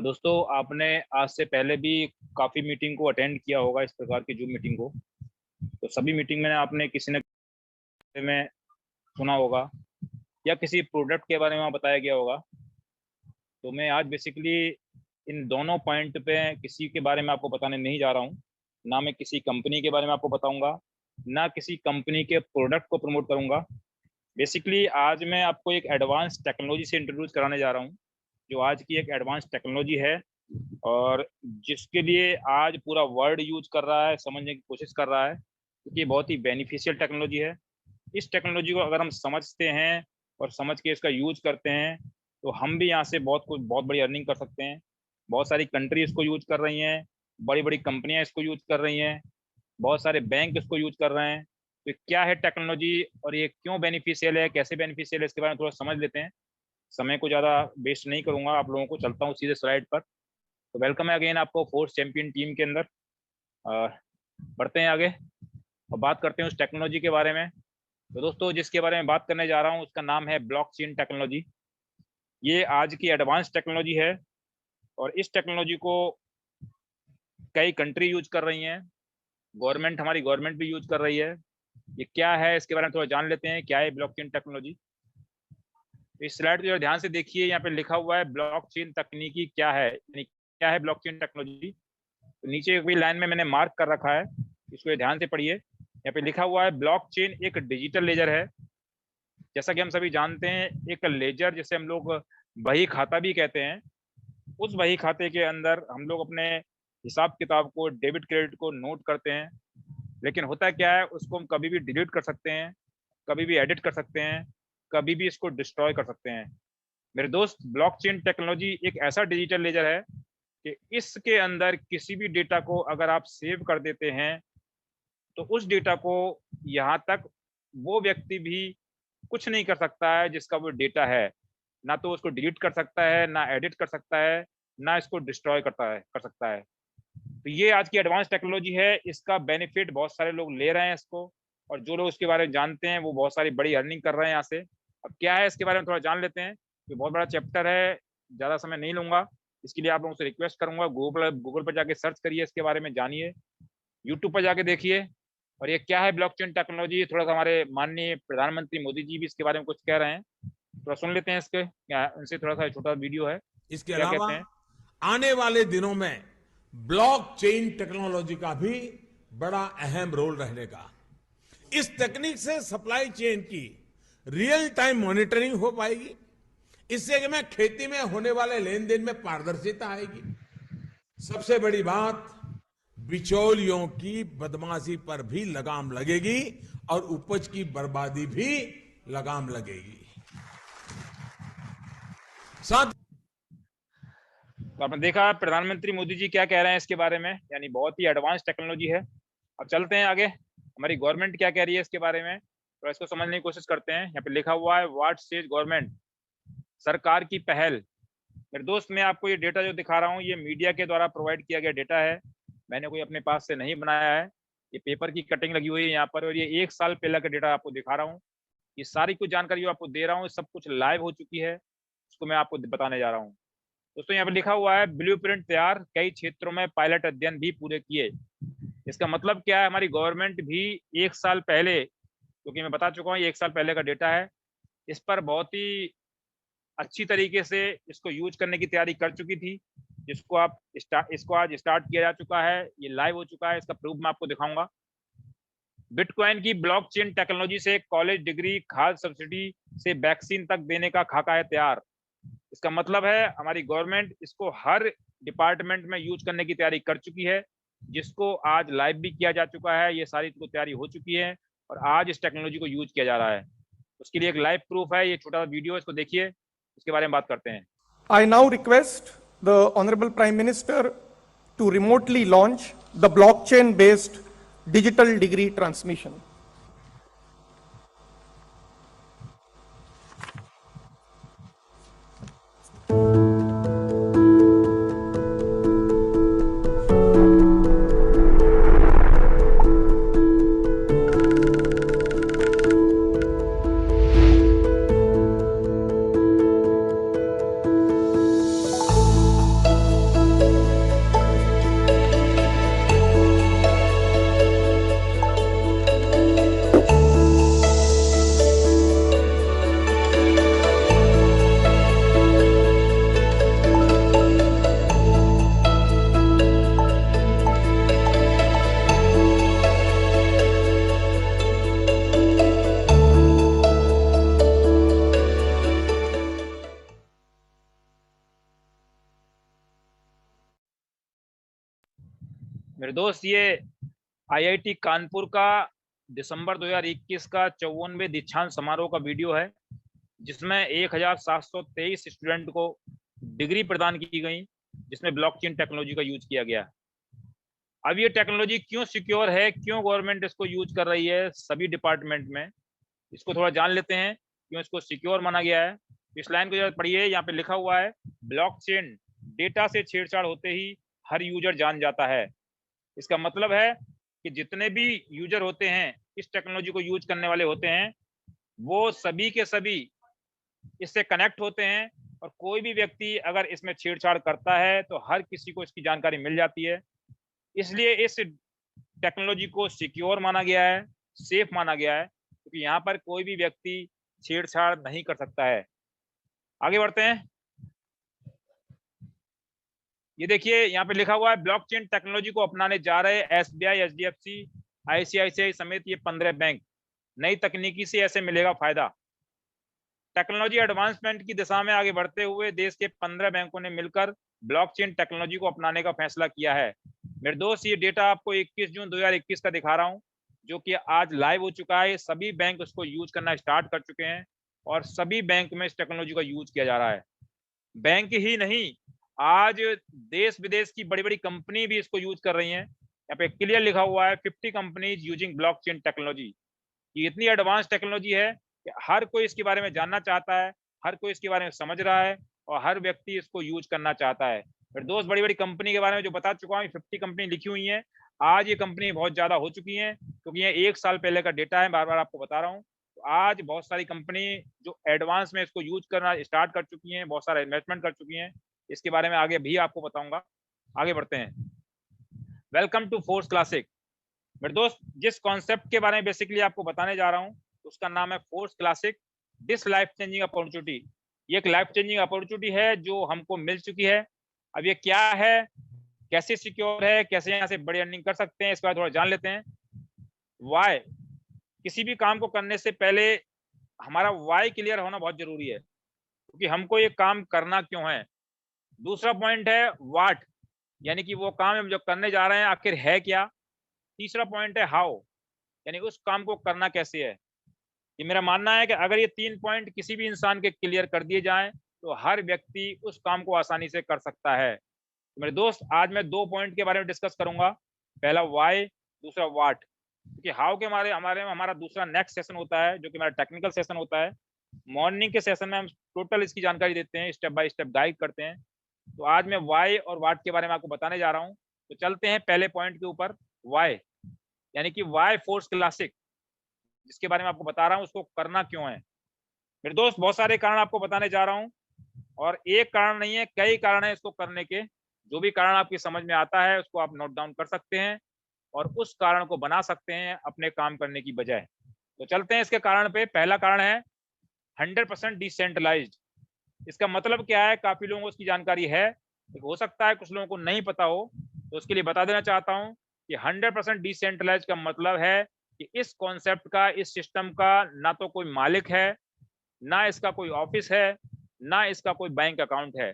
दोस्तों, आपने आज से पहले भी काफ़ी मीटिंग को अटेंड किया होगा, इस प्रकार की जूम मीटिंग को। तो सभी मीटिंग में आपने किसी न किसी में सुना होगा या किसी प्रोडक्ट के बारे में बताया गया होगा। तो मैं आज बेसिकली इन दोनों पॉइंट पे किसी के बारे में आपको बताने नहीं जा रहा हूँ। ना मैं किसी कंपनी के बारे में आपको बताऊंगा, ना किसी कंपनी के प्रोडक्ट को प्रमोट करूंगा। बेसिकली आज मैं आपको एक एडवांस टेक्नोलॉजी से इंट्रोड्यूस कराने जा रहा हूँ, जो आज की एक एडवांस टेक्नोलॉजी है और जिसके लिए आज पूरा वर्ल्ड यूज कर रहा है, समझने की कोशिश कर रहा है, क्योंकि बहुत ही बेनिफिशियल टेक्नोलॉजी है। इस टेक्नोलॉजी को अगर हम समझते हैं और समझ के इसका यूज करते हैं तो हम भी यहाँ से बहुत बड़ी अर्निंग कर सकते हैं। बहुत सारी कंट्री इसको यूज कर रही हैं, बड़ी बड़ी कंपनियां इसको यूज कर रही हैं, बहुत सारे बैंक इसको यूज कर रहे हैं। तो क्या है टेक्नोलॉजी और ये क्यों बेनिफिशियल है, कैसे बेनिफिशियल है, इसके बारे में थोड़ा समझ लेते हैं। समय को ज़्यादा वेस्ट नहीं करूंगा, आप लोगों को चलता हूँ सीधे स्लाइड पर। तो वेलकम है अगेन आपको फोर्स चैंपियन टीम के अंदर। बढ़ते हैं आगे और बात करते हैं उस टेक्नोलॉजी के बारे में। तो दोस्तों, जिसके बारे में बात करने जा रहा हूँ उसका नाम है ब्लॉकचेन टेक्नोलॉजी। ये आज की एडवांस टेक्नोलॉजी है और इस टेक्नोलॉजी को कई कंट्री यूज कर रही हैं, हमारी गवर्नमेंट भी यूज कर रही है। ये क्या है इसके बारे में थोड़ा जान लेते हैं, क्या है ब्लॉकचेन टेक्नोलॉजी। इस स्लाइड को ध्यान से देखिए, यहाँ पे लिखा हुआ है ब्लॉकचेन तकनीकी क्या है, यानी क्या है ब्लॉकचेन टेक्नोलॉजी। तो नीचे एक लाइन में मैंने मार्क कर रखा है, इसको ध्यान से पढ़िए। यहाँ पे लिखा हुआ है ब्लॉकचेन एक डिजिटल लेजर है। जैसा कि हम सभी जानते हैं, एक लेजर जिसे हम लोग बही खाता भी कहते हैं, उस बही खाते के अंदर हम लोग अपने हिसाब किताब को, डेबिट क्रेडिट को नोट करते हैं। लेकिन होता क्या है, उसको हम कभी भी डिलीट कर सकते हैं, कभी भी एडिट कर सकते हैं, कभी भी इसको डिस्ट्रॉय कर सकते हैं। मेरे दोस्त, ब्लॉकचेन टेक्नोलॉजी एक ऐसा डिजिटल लेजर है कि इसके अंदर किसी भी डेटा को अगर आप सेव कर देते हैं तो उस डेटा को यहाँ तक वो व्यक्ति भी कुछ नहीं कर सकता है जिसका वो डेटा है। ना तो उसको डिलीट कर सकता है, ना एडिट कर सकता है, ना इसको डिस्ट्रॉय कर सकता है। तो ये आज की एडवांस टेक्नोलॉजी है। इसका बेनिफिट बहुत सारे लोग ले रहे हैं इसको, और जो लोग इसके बारे में जानते हैं वो बहुत सारी बड़ी अर्निंग कर रहे हैं यहाँ से। अब क्या है इसके बारे में थोड़ा जान लेते हैं। ये बहुत बड़ा चैप्टर है, ज़्यादा समय नहीं लूंगा। इसके लिए आप लोगों से रिक्वेस्ट करूंगा, गूगल पर जाके सर्च करिए, इसके बारे में जानिए, यूट्यूब पर जाके देखिए। और ये क्या है ब्लॉकचेन टेक्नोलॉजी, थोड़ा सा हमारे माननीय प्रधानमंत्री मोदी जी भी इसके बारे में कुछ कह रहे हैं, थोड़ा सुन लेते हैं। इसके उनसे थोड़ा सा छोटा वीडियो है। इसके अलावा आने वाले दिनों में ब्लॉकचेन टेक्नोलॉजी का भी बड़ा अहम रोल रहेगा। इस तकनीक से सप्लाई चेन की रियल टाइम मॉनिटरिंग हो पाएगी। इससे कि मैं खेती में होने वाले लेन देन में पारदर्शिता आएगी। सबसे बड़ी बात, बिचौलियों की बदमाशी पर भी लगाम लगेगी और उपज की बर्बादी भी लगाम लगेगी। साथ तो आपने देखा प्रधानमंत्री मोदी जी क्या कह रहे हैं इसके बारे में, यानी बहुत ही एडवांस टेक्नोलॉजी है। अब चलते हैं आगे, हमारी गवर्नमेंट क्या कह रही है इसके बारे में, तो इसको समझने की कोशिश करते हैं। यहाँ पे लिखा हुआ है व्हाट सेज गवर्नमेंट, सरकार की पहल। मेरे दोस्त, मैं आपको ये डेटा जो दिखा रहा हूँ ये मीडिया के द्वारा प्रोवाइड किया गया डेटा है, मैंने कोई अपने पास से नहीं बनाया है। ये पेपर की कटिंग लगी हुई है यहाँ पर, और ये 1 साल पहले का डेटा आपको दिखा रहा हूँ। ये सारी कुछ जानकारी जो आपको दे रहा हूँ सब कुछ लाइव हो चुकी है, उसको मैं आपको बताने जा रहा हूँ। दोस्तों, यहाँ पे लिखा हुआ है ब्लूप्रिंट तैयार, कई क्षेत्रों में पायलट अध्ययन भी पूरे किए। इसका मतलब क्या है, हमारी गवर्नमेंट भी 1 साल पहले, क्योंकि मैं बता चुका हूँ ये 1 साल पहले का डेटा है, इस पर बहुत ही अच्छी तरीके से इसको यूज करने की तैयारी कर चुकी थी। इसको आज स्टार्ट किया जा चुका है, ये लाइव हो चुका है। इसका प्रूफ मैं आपको दिखाऊंगा। बिटकॉइन की ब्लॉकचेन टेक्नोलॉजी से कॉलेज डिग्री, खाद सब्सिडी से वैक्सीन तक देने का खाका है तैयार। इसका मतलब है हमारी गवर्नमेंट इसको हर डिपार्टमेंट में यूज करने की तैयारी कर चुकी है, जिसको आज लाइव भी किया जा चुका है। ये सारी तैयारी हो चुकी है और आज इस टेक्नोलॉजी को यूज किया जा रहा है। उसके लिए एक लाइव प्रूफ है, ये छोटा सा वीडियो, इसको देखिए, इसके बारे में बात करते हैं। I now request the Honorable Prime Minister to remotely launch the blockchain-based digital degree transmission. मेरे दोस्त, ये आईआईटी कानपुर का दिसंबर 2021 का 54वें दीक्षांत समारोह का वीडियो है, जिसमें 1723 स्टूडेंट को डिग्री प्रदान की गई, जिसमें ब्लॉकचेन टेक्नोलॉजी का यूज किया गया। अब ये टेक्नोलॉजी क्यों सिक्योर है, क्यों गवर्नमेंट इसको यूज कर रही है सभी डिपार्टमेंट में, इसको थोड़ा जान लेते हैं, क्यों इसको सिक्योर माना गया है। इस लाइन को जरा पढ़िए, यहाँ पे लिखा हुआ है, ब्लॉकचेन डेटा से छेड़छाड़ होते ही हर यूजर जान जाता है। इसका मतलब है कि जितने भी यूजर होते हैं, इस टेक्नोलॉजी को यूज करने वाले होते हैं, वो सभी के सभी इससे कनेक्ट होते हैं, और कोई भी व्यक्ति अगर इसमें छेड़छाड़ करता है तो हर किसी को इसकी जानकारी मिल जाती है। इसलिए इस टेक्नोलॉजी को सिक्योर माना गया है, सेफ माना गया है, क्योंकि यहाँ पर कोई भी व्यक्ति छेड़छाड़ नहीं कर सकता है। आगे बढ़ते हैं। ये देखिए, यहाँ पे लिखा हुआ है, ब्लॉकचेन टेक्नोलॉजी को अपनाने जा रहे एसबीआई, एचडीएफसी, आईसीआईसीआई समेत ये 15 बैंक। नई तकनीकी से ऐसे मिलेगा फायदा। टेक्नोलॉजी एडवांसमेंट की दिशा में आगे बढ़ते हुए देश के 15 बैंकों ने मिलकर ब्लॉकचेन टेक्नोलॉजी को अपनाने का फैसला किया है। मेरे दोस्त, ये डेटा आपको 21 जून 2021 का दिखा रहा हूँ, जो कि आज लाइव हो चुका है। सभी बैंक उसको यूज करना स्टार्ट कर चुके हैं, और सभी बैंक में इस टेक्नोलॉजी का यूज किया जा रहा है। बैंक ही नहीं, आज देश विदेश की बड़ी बड़ी कंपनी भी इसको यूज कर रही हैं। यहाँ पे क्लियर लिखा हुआ है, 50 कंपनीज यूजिंग ब्लॉकचेन टेक्नोलॉजी। ये इतनी एडवांस टेक्नोलॉजी है कि हर कोई इसके बारे में जानना चाहता है, हर कोई इसके बारे में समझ रहा है, और हर व्यक्ति इसको यूज करना चाहता है। फिर दोस्त, बड़ी बड़ी कंपनी के बारे में जो बता चुका हूँ, 50 कंपनी लिखी हुई हैं। आज ये कंपनी बहुत ज्यादा हो चुकी हैं, क्योंकि ये 1 साल पहले का डेटा है, बार बार आपको बता रहा हूँ। तो आज बहुत सारी कंपनी जो एडवांस में इसको यूज करना स्टार्ट कर चुकी हैं, बहुत सारा इन्वेस्टमेंट कर चुकी हैं। इसके बारे में आगे भी आपको बताऊंगा। आगे बढ़ते हैं। Welcome to force classic. मेरे दोस्त, जिस कॉन्सेप्ट के बारे में बेसिकली आपको बताने जा रहा हूँ, उसका नाम है force classic, this life changing opportunity. ये एक लाइफ चेंजिंग अपॉर्चुनिटी है जो हमको मिल चुकी है। अब ये क्या है, कैसे सिक्योर है, कैसे यहाँ से बड़ी अर्निंग कर सकते हैं, इसके बारे में थोड़ा जान लेते हैं। वाई, किसी भी काम को करने से पहले हमारा वाई क्लियर होना बहुत जरूरी है, क्योंकि हमको ये काम करना क्यों है। दूसरा पॉइंट है व्हाट, यानी कि वो काम हम जो करने जा रहे हैं आखिर है क्या। तीसरा पॉइंट है हाउ, यानी उस काम को करना कैसे है। ये मेरा मानना है कि अगर ये 3 पॉइंट किसी भी इंसान के क्लियर कर दिए जाएं, तो हर व्यक्ति उस काम को आसानी से कर सकता है। तो मेरे दोस्त, आज मैं 2 पॉइंट के बारे में डिस्कस करूंगा, पहला वाई, दूसरा व्हाट। क्योंकि हाउ के हमारे हमारा दूसरा नेक्स्ट सेशन होता है, जो कि हमारा टेक्निकल सेशन होता है। मॉर्निंग के सेशन में हम टोटल इसकी जानकारी देते हैं, स्टेप बाय स्टेप गाइड करते हैं। तो आज मैं वाई और व्हाट के बारे में आपको बताने जा रहा हूँ। तो चलते हैं पहले पॉइंट के ऊपर, वाई, यानी कि वाई फोर्स क्लासिक, जिसके बारे में आपको बता रहा हूँ, उसको करना क्यों है। मेरे दोस्त, बहुत सारे कारण आपको बताने जा रहा हूँ, और एक कारण नहीं है, कई कारण है इसको करने के। जो भी कारण आपकी समझ में आता है उसको आप नोट डाउन कर सकते हैं, और उस कारण को बना सकते हैं अपने काम करने की बजाय। तो चलते हैं इसके कारण पे। पहला कारण है 100% डिसेंट्रलाइज्ड। इसका मतलब क्या है, काफी लोगों को इसकी जानकारी है, हो सकता है कुछ लोगों को नहीं पता हो, तो उसके लिए बता देना चाहता हूँ कि 100% डिसेंट्रलाइज का मतलब है कि इस कॉन्सेप्ट का, इस सिस्टम का ना तो कोई मालिक है, ना इसका कोई ऑफिस है, ना इसका कोई बैंक अकाउंट है।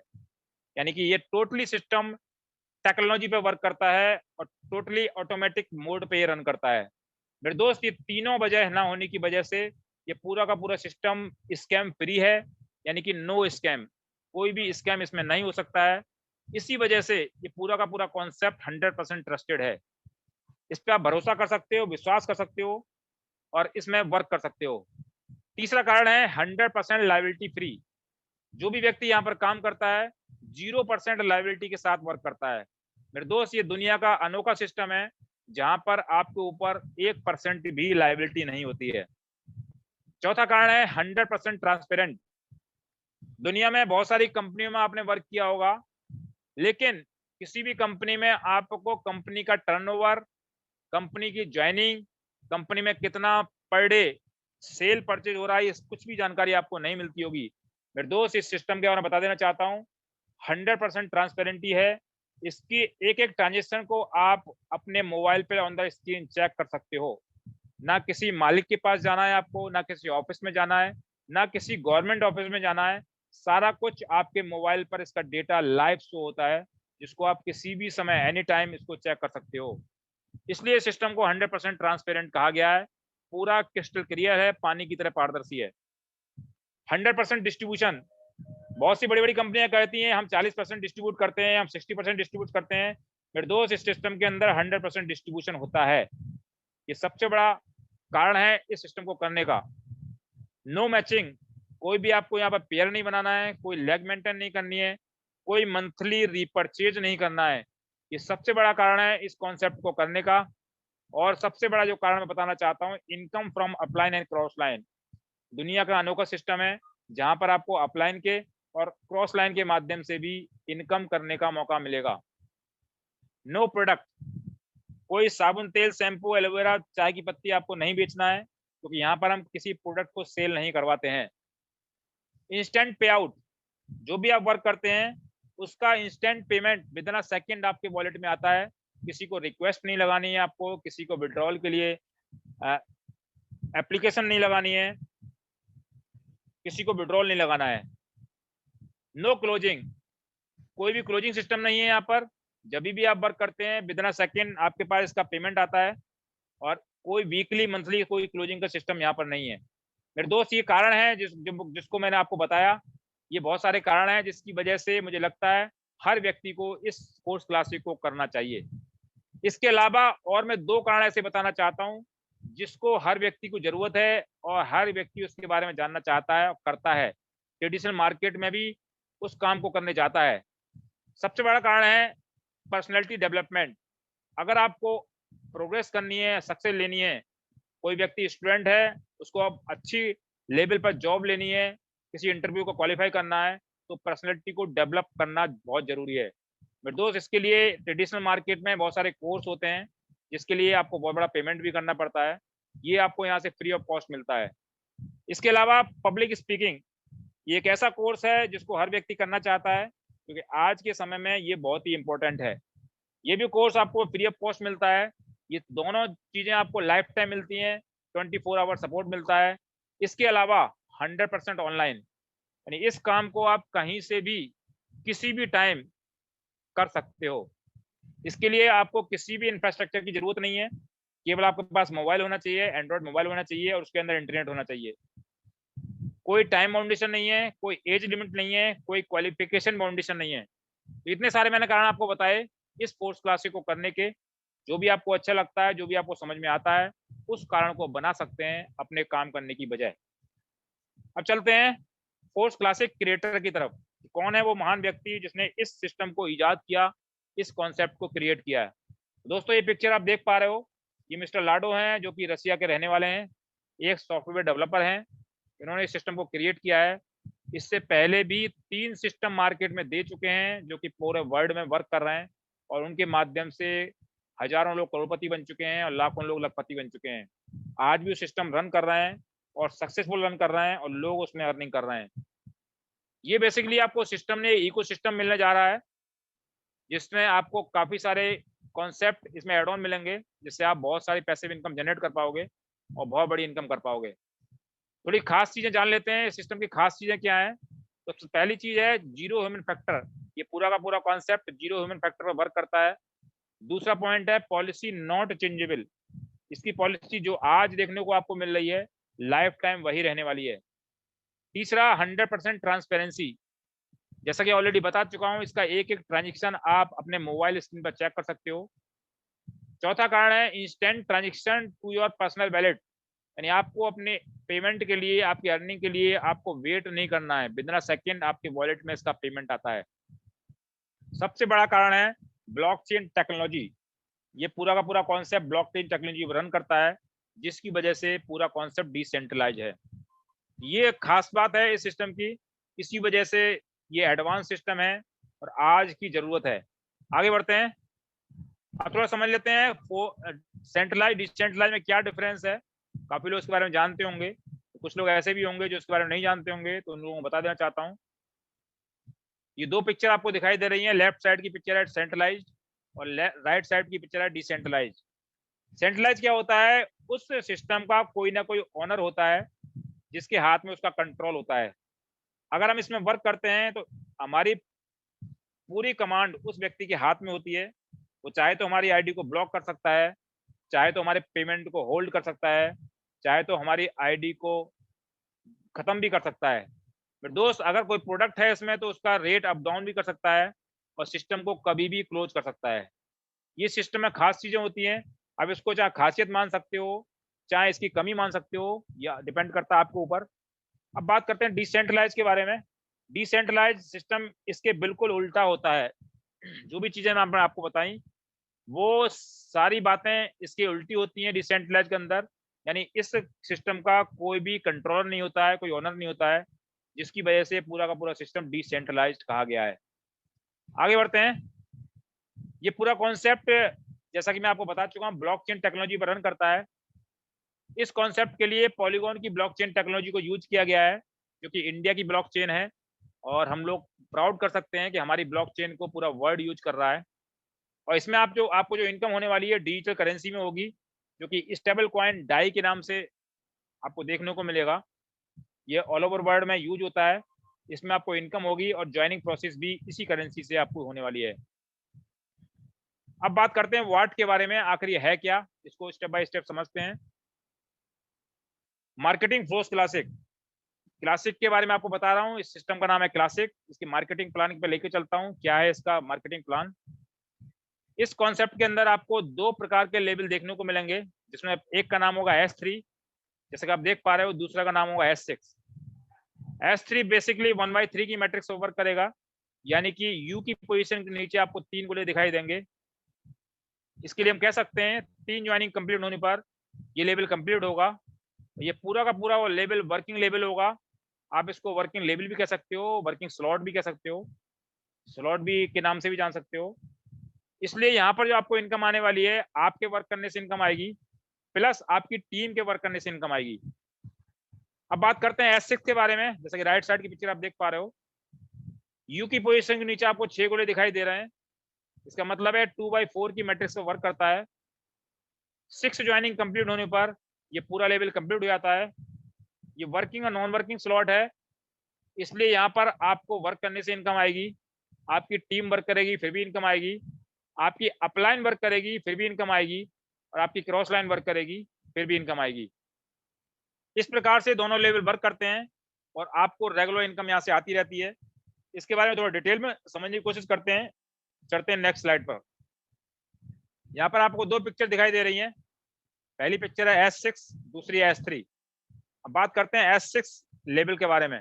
यानी कि ये टोटली सिस्टम टेक्नोलॉजी पे वर्क करता है, और टोटली ऑटोमेटिक मोड पे ये रन करता है। मेरे दोस्त, ये तीनों वजह ना होने की वजह से ये पूरा का पूरा सिस्टम स्कैम फ्री है, यानी कि नो स्कैम, कोई भी स्कैम इसमें नहीं हो सकता है। इसी वजह से ये पूरा का पूरा कॉन्सेप्ट 100% ट्रस्टेड है। इस पे आप भरोसा कर सकते हो, विश्वास कर सकते हो, और इसमें वर्क कर सकते हो। तीसरा कारण है 100% लायबिलिटी फ्री। जो भी व्यक्ति यहाँ पर काम करता है 0% लायबिलिटी के साथ वर्क करता है। मेरे दोस्त, ये दुनिया का अनोखा सिस्टम है जहां पर आपके ऊपर 1% भी लायबिलिटी नहीं होती है। चौथा कारण है 100% ट्रांसपेरेंट। दुनिया में बहुत सारी कंपनियों में आपने वर्क किया होगा, लेकिन किसी भी कंपनी में आपको कंपनी का टर्नओवर, कंपनी की ज्वाइनिंग, कंपनी में कितना पर डे सेल परचेज हो रहा है, कुछ भी जानकारी आपको नहीं मिलती होगी। मेरे दोस्त, इस सिस्टम के बारे में बता देना चाहता हूँ, 100% ट्रांसपेरेंटी है। इसकी एक एक ट्रांजेक्शन को आप अपने मोबाइल पे ऑन द स्क्रीन चेक कर सकते हो। ना किसी मालिक के पास जाना है आपको, ना किसी ऑफिस में जाना है, ना किसी गवर्नमेंट ऑफिस में जाना है। सारा कुछ आपके मोबाइल पर इसका डेटा लाइव शो होता है, जिसको आप किसी भी समय एनी टाइम इसको चेक कर सकते हो। इसलिए सिस्टम को 100% ट्रांसपेरेंट कहा गया है। पूरा क्रिस्टल क्लियर है, पानी की तरह पारदर्शी है। 100% डिस्ट्रीब्यूशन, बहुत सी बड़ी-बड़ी कंपनियां कहती हैं हम 40% डिस्ट्रीब्यूट करते हैं, हम 60% डिस्ट्रीब्यूट करते हैं। मेरे दोस्त, इस सिस्टम के अंदर 100% डिस्ट्रीब्यूशन होता है। ये सबसे बड़ा कारण है इस सिस्टम को करने का। नो मैचिंग, कोई भी आपको यहाँ पर पेयर नहीं बनाना है, कोई लेग मेंटेन नहीं करनी है, कोई मंथली रीपरचेज नहीं करना है। ये सबसे बड़ा कारण है इस कॉन्सेप्ट को करने का। और सबसे बड़ा जो कारण मैं बताना चाहता हूँ, income from upline and cross line. दुनिया का अनोखा सिस्टम है जहां पर आपको अपलाइन के और क्रॉस लाइन के माध्यम से भी इनकम करने का मौका मिलेगा। नो प्रोडक्ट, कोई साबुन, तेल, शैम्पू, एलोवेरा, चाय की पत्ती आपको नहीं बेचना है, क्योंकि यहाँ पर हम किसी प्रोडक्ट को सेल नहीं करवाते हैं। इंस्टेंट पे आउट, जो भी आप वर्क करते हैं उसका instant payment within a second आपके वॉलेट में आता है। किसी को रिक्वेस्ट नहीं लगानी है, आपको किसी को विड्रॉल के लिए एप्लीकेशन नहीं लगानी है, किसी को विड्रॉल नहीं लगाना है। नो क्लोजिंग, कोई भी क्लोजिंग सिस्टम नहीं है यहाँ पर। जब भी आप वर्क करते हैं विदिन अ सेकंड आपके पास इसका पेमेंट आता है। और कोई वीकली, मंथली कोई क्लोजिंग का सिस्टम यहाँ पर नहीं है। मेरे दोस्त, ये कारण है जिसको मैंने आपको बताया। ये बहुत सारे कारण हैं जिसकी वजह से मुझे लगता है हर व्यक्ति को इस कोर्स क्लासिक को करना चाहिए। इसके अलावा और मैं 2 कारण ऐसे बताना चाहता हूँ जिसको हर व्यक्ति को जरूरत है और हर व्यक्ति उसके बारे में जानना चाहता है और करता है। ट्रेडिशनल मार्केट में भी उस काम को करने जाता है। सबसे बड़ा कारण है पर्सनैलिटी डेवलपमेंट। अगर आपको प्रोग्रेस करनी है, सक्सेस लेनी है, कोई व्यक्ति स्टूडेंट है, उसको अब अच्छी लेवल पर जॉब लेनी है, किसी इंटरव्यू को क्वालिफाई करना है, तो पर्सनैलिटी को डेवलप करना बहुत जरूरी है। मेरे दोस्त, इसके लिए ट्रेडिशनल मार्केट में बहुत सारे कोर्स होते हैं जिसके लिए आपको बहुत बड़ा पेमेंट भी करना पड़ता है। ये आपको यहाँ से फ्री ऑफ कॉस्ट मिलता है। इसके अलावा पब्लिक स्पीकिंग, ये एक ऐसा कोर्स है जिसको हर व्यक्ति करना चाहता है, क्योंकि आज के समय में ये बहुत ही इंपॉर्टेंट है। ये भी कोर्स आपको फ्री ऑफ कॉस्ट मिलता है। ये दोनों चीजें आपको लाइफ टाइम मिलती हैं, 24 आवर सपोर्ट मिलता है। इसके अलावा 100% ऑनलाइन, यानी इस काम को आप कहीं से भी किसी भी टाइम कर सकते हो। इसके लिए आपको किसी भी इंफ्रास्ट्रक्चर की जरूरत नहीं है, केवल आपके पास मोबाइल होना चाहिए, एंड्रॉइड मोबाइल होना चाहिए और उसके अंदर इंटरनेट होना चाहिए। कोई टाइम बाउंडेशन नहीं है, कोई एज लिमिट नहीं है, कोई क्वालिफिकेशन बाउंडेशन नहीं है। तो इतने सारे मैंने कारण आपको बताए इस कोर्स क्लासिक को करने के। जो भी आपको अच्छा लगता है, जो भी आपको समझ में आता है, उस कारण को बना सकते हैं अपने काम करने की बजाय। अब चलते हैं कोर्स क्लासिक क्रिएटर की तरफ। कौन है वो महान व्यक्ति जिसने इस सिस्टम को इजाद किया, इस कॉन्सेप्ट को क्रिएट किया है। दोस्तों, ये पिक्चर आप देख पा रहे हो, ये मिस्टर लाडो हैं जो कि रसिया के रहने वाले हैं, एक सॉफ्टवेयर डेवलपर हैं। इन्होंने इस सिस्टम को क्रिएट किया है। इससे पहले भी 3 सिस्टम मार्केट में दे चुके हैं जो कि पूरे वर्ल्ड में वर्क कर रहे हैं, और उनके माध्यम से हजारों लोग करोड़पति बन चुके हैं और लाखों लोग लखपति बन चुके हैं। आज भी वो सिस्टम रन कर रहे हैं और सक्सेसफुल रन कर रहे हैं और लोग उसमें अर्निंग कर रहे हैं। ये बेसिकली आपको सिस्टम ने इकोसिस्टम मिलने जा रहा है, जिसमें आपको काफी सारे कॉन्सेप्ट इसमें एड ऑन मिलेंगे, जिससे आप बहुत सारी पैसिव इनकम जनरेट कर पाओगे और बहुत बड़ी इनकम कर पाओगे। थोड़ी खास चीजें जान लेते हैं, सिस्टम की खास चीजें क्या है। तो पहली चीज है जीरो ह्यूमन फैक्टर। ये पूरा का पूरा कॉन्सेप्ट जीरो ह्यूमन फैक्टर पर वर्क करता है। दूसरा पॉइंट है पॉलिसी नॉट चेंजेबल। इसकी पॉलिसी जो आज देखने को आपको मिल रही है, लाइफ टाइम वही रहने वाली है। तीसरा 100% ट्रांसपेरेंसी। जैसा कि ऑलरेडी बता चुका हूं, इसका एक एक ट्रांजेक्शन आप अपने मोबाइल स्क्रीन पर चेक कर सकते हो। चौथा कारण है instant transaction to your personal wallet, यानी आपको अपने पेमेंट के लिए, आपकी अर्निंग के लिए आपको वेट नहीं करना है, विदिन अ सेकंड आपके वॉलेट में इसका पेमेंट आता है। सबसे बड़ा कारण है ब्लॉकचेन टेक्नोलॉजी। ये पूरा का पूरा कॉन्सेप्ट ब्लॉकचेन टेक्नोलॉजी पर रन करता है, जिसकी वजह से पूरा कॉन्सेप्ट डिसेंट्रलाइज है। ये खास बात है इस सिस्टम की, इसी वजह से ये एडवांस सिस्टम है और आज की जरूरत है। आगे बढ़ते हैं, अब थोड़ा समझ लेते हैं सेंट्रलाइज डिसेंट्रलाइज में क्या डिफरेंस है। काफी लोग इसके बारे में जानते होंगे, कुछ लोग ऐसे भी होंगे जो इसके बारे में नहीं जानते होंगे, तो उन लोगों को बता देना चाहता हूँ। ये 2 पिक्चर आपको दिखाई दे रही हैं। लेफ्ट साइड की पिक्चर है सेंट्रलाइज्ड और राइट साइड की पिक्चर है डिसेंट्रलाइज्ड। सेंट्रलाइज क्या होता है, उस सिस्टम का कोई ना कोई ओनर होता है जिसके हाथ में उसका कंट्रोल होता है। अगर हम इसमें वर्क करते हैं तो हमारी पूरी कमांड उस व्यक्ति के हाथ में होती है। वो चाहे तो हमारी आईडी को ब्लॉक कर सकता है, चाहे तो हमारे पेमेंट को होल्ड कर सकता है, चाहे तो हमारी आईडी को खत्म भी कर सकता है। फिर दोस्त अगर कोई प्रोडक्ट है इसमें तो उसका रेट अप डाउन भी कर सकता है और सिस्टम को कभी भी क्लोज कर सकता है। ये सिस्टम में खास चीजें होती हैं। अब इसको चाहे खासियत मान सकते हो, चाहे इसकी कमी मान सकते हो, या डिपेंड करता है आपके ऊपर। अब बात करते हैं डिसेंट्रलाइज के बारे में। डिसेंट्रलाइज सिस्टम इसके बिल्कुल उल्टा होता है। जो भी चीजें मैंने आपको बताई वो सारी बातें इसकी उल्टी होती हैं डिसेंट्रलाइज के अंदर। यानी इस सिस्टम का कोई भी कंट्रोलर नहीं होता है, कोई ओनर नहीं होता है, जिसकी वजह से पूरा का पूरा सिस्टम डिसेंट्रलाइज्ड कहा गया है। आगे बढ़ते हैं। ये पूरा कॉन्सेप्ट जैसा कि मैं आपको बता चुका हूं ब्लॉकचेन टेक्नोलॉजी पर रन करता है। इस कॉन्सेप्ट के लिए पॉलीगॉन की ब्लॉकचेन टेक्नोलॉजी को यूज किया गया है, जो कि इंडिया की ब्लॉकचेन है, और हम लोग प्राउड कर सकते हैं कि हमारी ब्लॉकचेन को पूरा वर्ल्ड यूज कर रहा है। और इसमें आपको जो इनकम होने वाली है डिजिटल करेंसी में होगी, जो कि स्टेबल कॉइन डाई के नाम से आपको देखने को मिलेगा। ये ऑल ओवर वर्ल्ड में यूज होता है। इसमें आपको इनकम होगी और ज्वाइनिंग प्रोसेस भी इसी करेंसी से आपको होने वाली है। अब बात करते हैं वाट के बारे में। आखिर ये है क्या, इसको स्टेप बाय स्टेप समझते हैं। Marketing force classic. क्लासिक के बारे में आपको बता रहा हूँ। इस सिस्टम का नाम है क्लासिक। इसकी मार्केटिंग प्लान पे लेके चलता हूँ। क्या है इसका मार्केटिंग प्लान? इस कॉन्सेप्ट के अंदर आपको दो प्रकार के लेबल देखने को मिलेंगे, जिसमें एक का नाम होगा S3, जैसे कि आप देख पा रहे हो। दूसरा का नाम होगा S6। S3 बेसिकली 1/3 की मैट्रिक्स पर वर्क करेगा, यानी कि यू की पोजीशन के नीचे आपको 3 गोले दिखाई देंगे। इसके लिए हम कह सकते हैं 3 ज्वाइनिंग कंप्लीट होने पर ये लेवल कंप्लीट होगा। ये पूरा का पूरा वो लेवल वर्किंग लेवल होगा। आप इसको वर्किंग लेवल भी कह सकते हो, वर्किंग स्लॉट भी कह सकते हो, स्लॉट भी के नाम से भी जान सकते हो। इसलिए यहाँ पर जो आपको इनकम आने वाली है, आपके वर्क करने से इनकम आएगी, प्लस आपकी टीम के वर्क करने से इनकम आएगी। अब बात करते हैं S6 के बारे में। जैसे कि राइट साइड की पिक्चर आप देख पा रहे हो, यू की पोजीशन के नीचे आपको 6 गोले दिखाई दे रहे हैं। इसका मतलब है 2/4 की मैट्रिक्स पर वर्क करता है। 6 ज्वाइनिंग कंप्लीट होने पर ये पूरा लेवल कंप्लीट हो जाता है। ये वर्किंग और नॉन वर्किंग स्लॉट है, इसलिए यहाँ पर आपको वर्क करने से इनकम आएगी। आपकी टीम वर्क करेगी फिर भी इनकम आएगी, आपकी अपलाइन वर्क करेगी फिर भी इनकम आएगी, और आपकी क्रॉस लाइन वर्क करेगी फिर भी इनकम आएगी। इस प्रकार से दोनों लेवल वर्क करते हैं और आपको रेगुलर इनकम यहाँ से आती रहती है। इसके बारे में थोड़ा डिटेल में समझने की कोशिश करते हैं। चलते हैं नेक्स्ट स्लाइड पर। यहाँ पर आपको दो पिक्चर दिखाई दे रही हैं। पहली पिक्चर है S6, दूसरी है S3। अब बात करते हैं S6 लेवल के बारे में।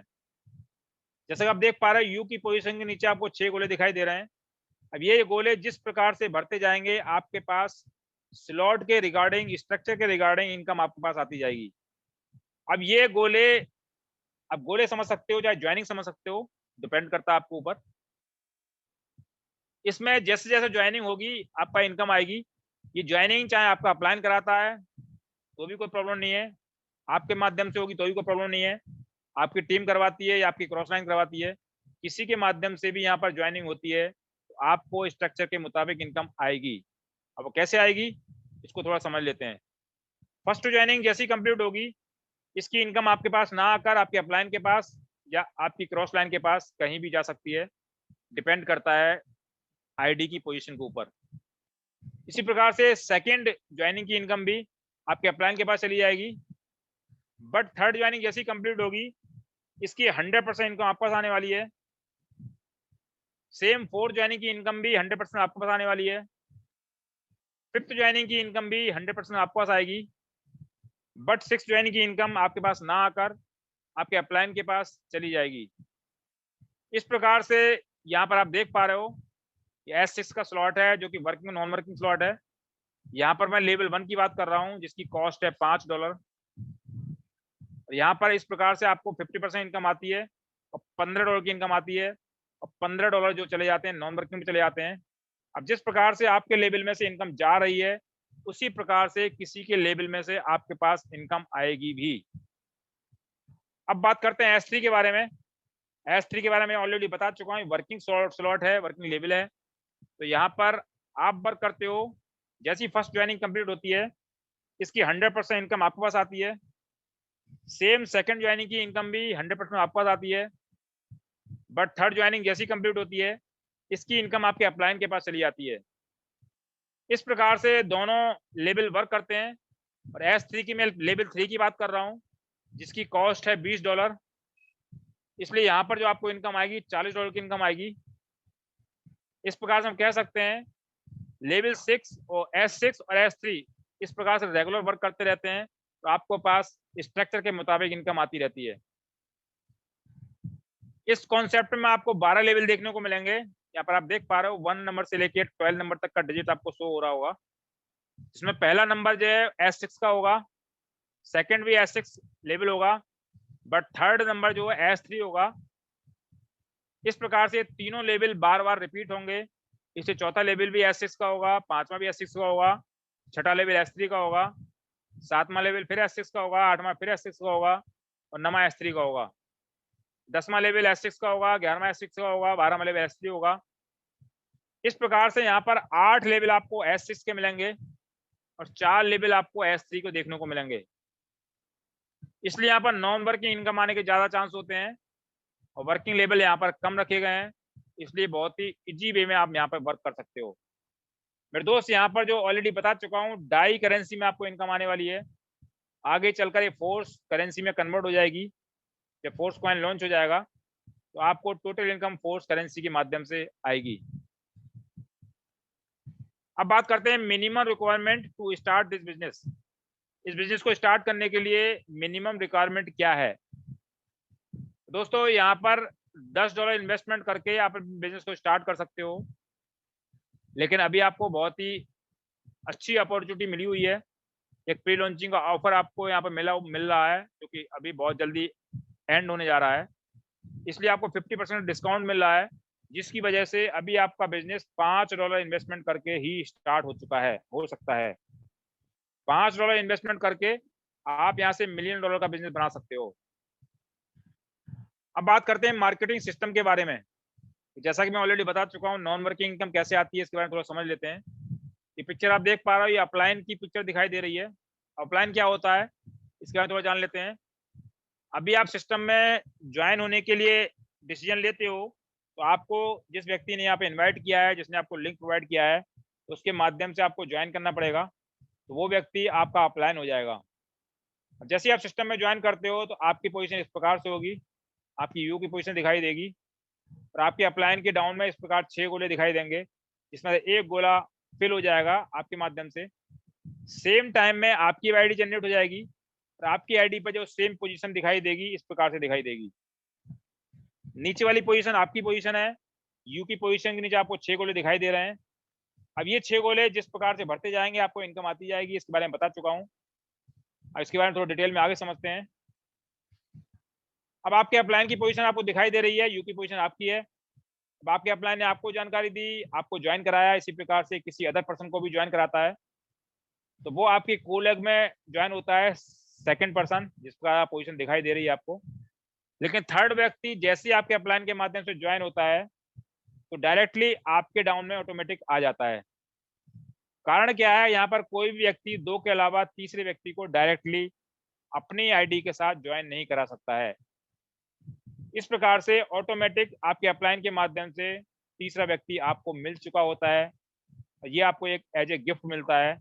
जैसे कि आप देख पा रहे हैं, यू की पोजीशन के नीचे आपको 6 गोले दिखाई दे रहे हैं। अब ये गोले जिस प्रकार से भरते जाएंगे, आपके पास स्लॉट के रिगार्डिंग, स्ट्रक्चर के रिगार्डिंग इनकम आपके पास आती जाएगी। अब ये गोले, अब गोले समझ सकते हो चाहे ज्वाइनिंग समझ सकते हो, डिपेंड करता है आपके ऊपर। इसमें जैसे जैसे ज्वाइनिंग होगी आपका इनकम आएगी। ये ज्वाइनिंग चाहे आपका अपलाइन कराता है तो भी कोई प्रॉब्लम नहीं है, आपके माध्यम से होगी तो भी कोई प्रॉब्लम नहीं है, आपकी टीम करवाती है या आपकी क्रॉस लाइन करवाती है, किसी के माध्यम से भी यहाँ पर ज्वाइनिंग होती है तो आपको स्ट्रक्चर के मुताबिक इनकम आएगी। अब वो कैसे आएगी इसको थोड़ा समझ लेते हैं। फर्स्ट ज्वाइनिंग जैसी कंप्लीट होगी, इसकी इनकम आपके पास ना आकर आपके अपलाइन के पास या आपकी क्रॉस लाइन के पास कहीं भी जा सकती है, डिपेंड करता है आईडी की पोजीशन के ऊपर। इसी प्रकार से सेकंड ज्वाइनिंग की इनकम भी आपके अपलाइन के पास चली जाएगी। बट थर्ड ज्वाइनिंग जैसी कंप्लीट होगी, इसकी 100% इनकम आपके पास आने वाली है। सेम फोर्थ ज्वाइनिंग की इनकम भी 100% आपके पास आने वाली है। फिफ्थ ज्वाइनिंग की इनकम भी 100% आपके पास आएगी। बट सिक्स ज्वाइनिंग की इनकम आपके पास ना आकर आपके अपलाइन के पास चली जाएगी। इस प्रकार से यहाँ पर आप देख पा रहे हो, ये S6 का स्लॉट है जो कि वर्किंग नॉन वर्किंग स्लॉट है। यहाँ पर मैं लेवल 1 की बात कर रहा हूँ जिसकी कॉस्ट है $5। यहाँ पर इस प्रकार से आपको 50% इनकम आती है और $15 की इनकम आती है, और $15 जो चले जाते हैं नॉन वर्किंग में चले जाते हैं। अब जिस प्रकार से आपके लेवल में से इनकम जा रही है, उसी प्रकार से किसी के लेवल में से आपके पास इनकम आएगी भी। अब बात करते हैं S3 के बारे में। S3 के बारे में ऑलरेडी बता चुका हूँ, वर्किंग स्लॉट है, वर्किंग लेवल है। तो यहाँ पर आप वर्क करते हो, जैसी फर्स्ट ज्वाइनिंग कंप्लीट होती है इसकी 100% इनकम आपके पास आती है। सेम सेकंड ज्वाइनिंग की इनकम भी 100% आपके पास आती है। बट थर्ड ज्वाइनिंग जैसी कंप्लीट होती है इसकी इनकम आपके अपलाइन के पास चली जाती है। इस प्रकार से दोनों लेवल वर्क करते हैं। और S3 की मैं लेवल 3 की बात कर रहा हूं, जिसकी कॉस्ट है $20। इसलिए यहां पर जो आपको इनकम आएगी $40 की इनकम आएगी। इस प्रकार से हम कह सकते हैं लेवल 6 और S6 और S3 इस प्रकार से रेगुलर वर्क करते रहते हैं, तो आपको पास स्ट्रक्चर के मुताबिक इनकम आती रहती है। इस कॉन्सेप्ट में आपको 12 लेवल देखने को मिलेंगे। यहाँ पर आप देख पा रहे हो 1 नंबर से लेके 12 नंबर तक का डिजिट आपको शो हो रहा होगा। इसमें पहला नंबर जो है S6 का होगा, सेकंड भी S6 लेवल होगा, बट थर्ड नंबर जो है S3 होगा। इस प्रकार से तीनों लेवल बार बार रिपीट होंगे। इससे चौथा लेवल भी S6 का होगा, पांचवा भी S6 का होगा, छठा लेवल S3 का होगा, सातवां लेवल फिर S6 का होगा, आठवां फिर S6 का होगा और नौवां S3 का होगा। 10वां लेवल S6 का होगा, 11वां S6 का होगा, 12वां लेवल S3 होगा। इस प्रकार से यहाँ पर 8 लेवल आपको S6 के मिलेंगे और 4 लेवल आपको S3 को देखने को मिलेंगे। इसलिए यहाँ पर नॉन वर्किंग इनकम आने के ज्यादा चांस होते हैं और वर्किंग लेवल यहाँ पर कम रखे गए हैं। इसलिए बहुत ही इजी वे में आप यहाँ पर वर्क कर सकते हो। मेरे दोस्त यहाँ पर जो ऑलरेडी बता चुका हूँ, डाई करेंसी में आपको इनकम आने वाली है। आगे चलकर ये फोर्स करेंसी में कन्वर्ट हो जाएगी। जब फोर्स कॉइन लॉन्च हो जाएगा तो आपको टोटल इनकम फोर्स करेंसी के माध्यम से आएगी। अब बात करते हैं minimum requirement to start this business. इस बिजनेस को स्टार्ट करने के लिए मिनिमम रिक्वायरमेंट क्या है? दोस्तों यहाँ पर $10 इन्वेस्टमेंट करके आप बिजनेस को स्टार्ट कर सकते हो। लेकिन अभी आपको बहुत ही अच्छी अपॉर्चुनिटी मिली हुई है। एक प्री लॉन्चिंग का ऑफर आपको यहाँ पर मिल रहा है, जो कि अभी बहुत जल्दी एंड होने जा रहा है। इसलिए आपको 50% डिस्काउंट मिल रहा है, जिसकी वजह से अभी आपका बिजनेस $5 इन्वेस्टमेंट करके ही स्टार्ट हो सकता है। $5 इन्वेस्टमेंट करके आप यहाँ से $1 मिलियन का बिजनेस बना सकते हो। अब बात करते हैं मार्केटिंग सिस्टम के बारे में। जैसा कि मैं ऑलरेडी बता चुका हूँ, नॉन वर्किंग इनकम कैसे आती है इसके बारे में थोड़ा समझ लेते हैं। ये पिक्चर आप देख पा रहे हो, ये अपलाइन की पिक्चर दिखाई दे रही है। अपलाइन क्या होता है इसके बारे में थोड़ा जान लेते हैं। अभी आप सिस्टम में ज्वाइन होने के लिए डिसीजन लेते हो, तो आपको जिस व्यक्ति ने यहाँ पे इनवाइट किया है, जिसने आपको लिंक प्रोवाइड किया है, तो उसके माध्यम से आपको ज्वाइन करना पड़ेगा। तो वो व्यक्ति आपका अपलाइन हो जाएगा। जैसे ही आप सिस्टम में ज्वाइन करते हो तो आपकी पोजीशन इस प्रकार से होगी। आपकी यू की पोजीशन दिखाई देगी और आपके अपलाइन के डाउन में इस प्रकार 6 गोले दिखाई देंगे, जिसमें एक गोला फिल हो जाएगा आपके माध्यम से। सेम टाइम में आपकी आईडी जनरेट हो जाएगी और आपकी आईडी पर जो सेम पोजीशन दिखाई देगी इस प्रकार से दिखाई देगी। नीचे वाली पोजीशन आपकी पोजीशन है। यू की पोजीशन के नीचे आपको 6 गोले दिखाई दे रहे हैं। अब ये 6 गोले जिस प्रकार से भरते जाएंगे आपको इनकम आती जाएगी। इसके बारे में बता चुका हूँ। अब इसके बारे में थोड़ा डिटेल में आगे समझते हैं। अब आपके अपलाइन की पोजीशन आपको दिखाई दे रही है, यू की पोजीशन आपकी है। अब आपके अपलाइन ने आपको जानकारी दी, आपको ज्वाइन कराया, इसी प्रकार से किसी अदर पर्सन को भी ज्वाइन कराता है, तो वो आपकी कोलैग में ज्वाइन होता है सेकंड पर्सन, जिसका पोजीशन दिखाई दे रही है आपको। लेकिन थर्ड व्यक्ति जैसे ही आपके अपलाइन के माध्यम से ज्वाइन होता है तो डायरेक्टली आपके डाउन में ऑटोमेटिक आ जाता है। कारण क्या है, यहाँ पर कोई भी व्यक्ति 2 के अलावा तीसरे व्यक्ति को डायरेक्टली अपनी आईडी के साथ ज्वाइन नहीं करा सकता है। इस प्रकार से ऑटोमेटिक आपके अपलाइन के माध्यम से तीसरा व्यक्ति आपको मिल चुका होता है। ये आपको एक एज ए गिफ्ट मिलता है,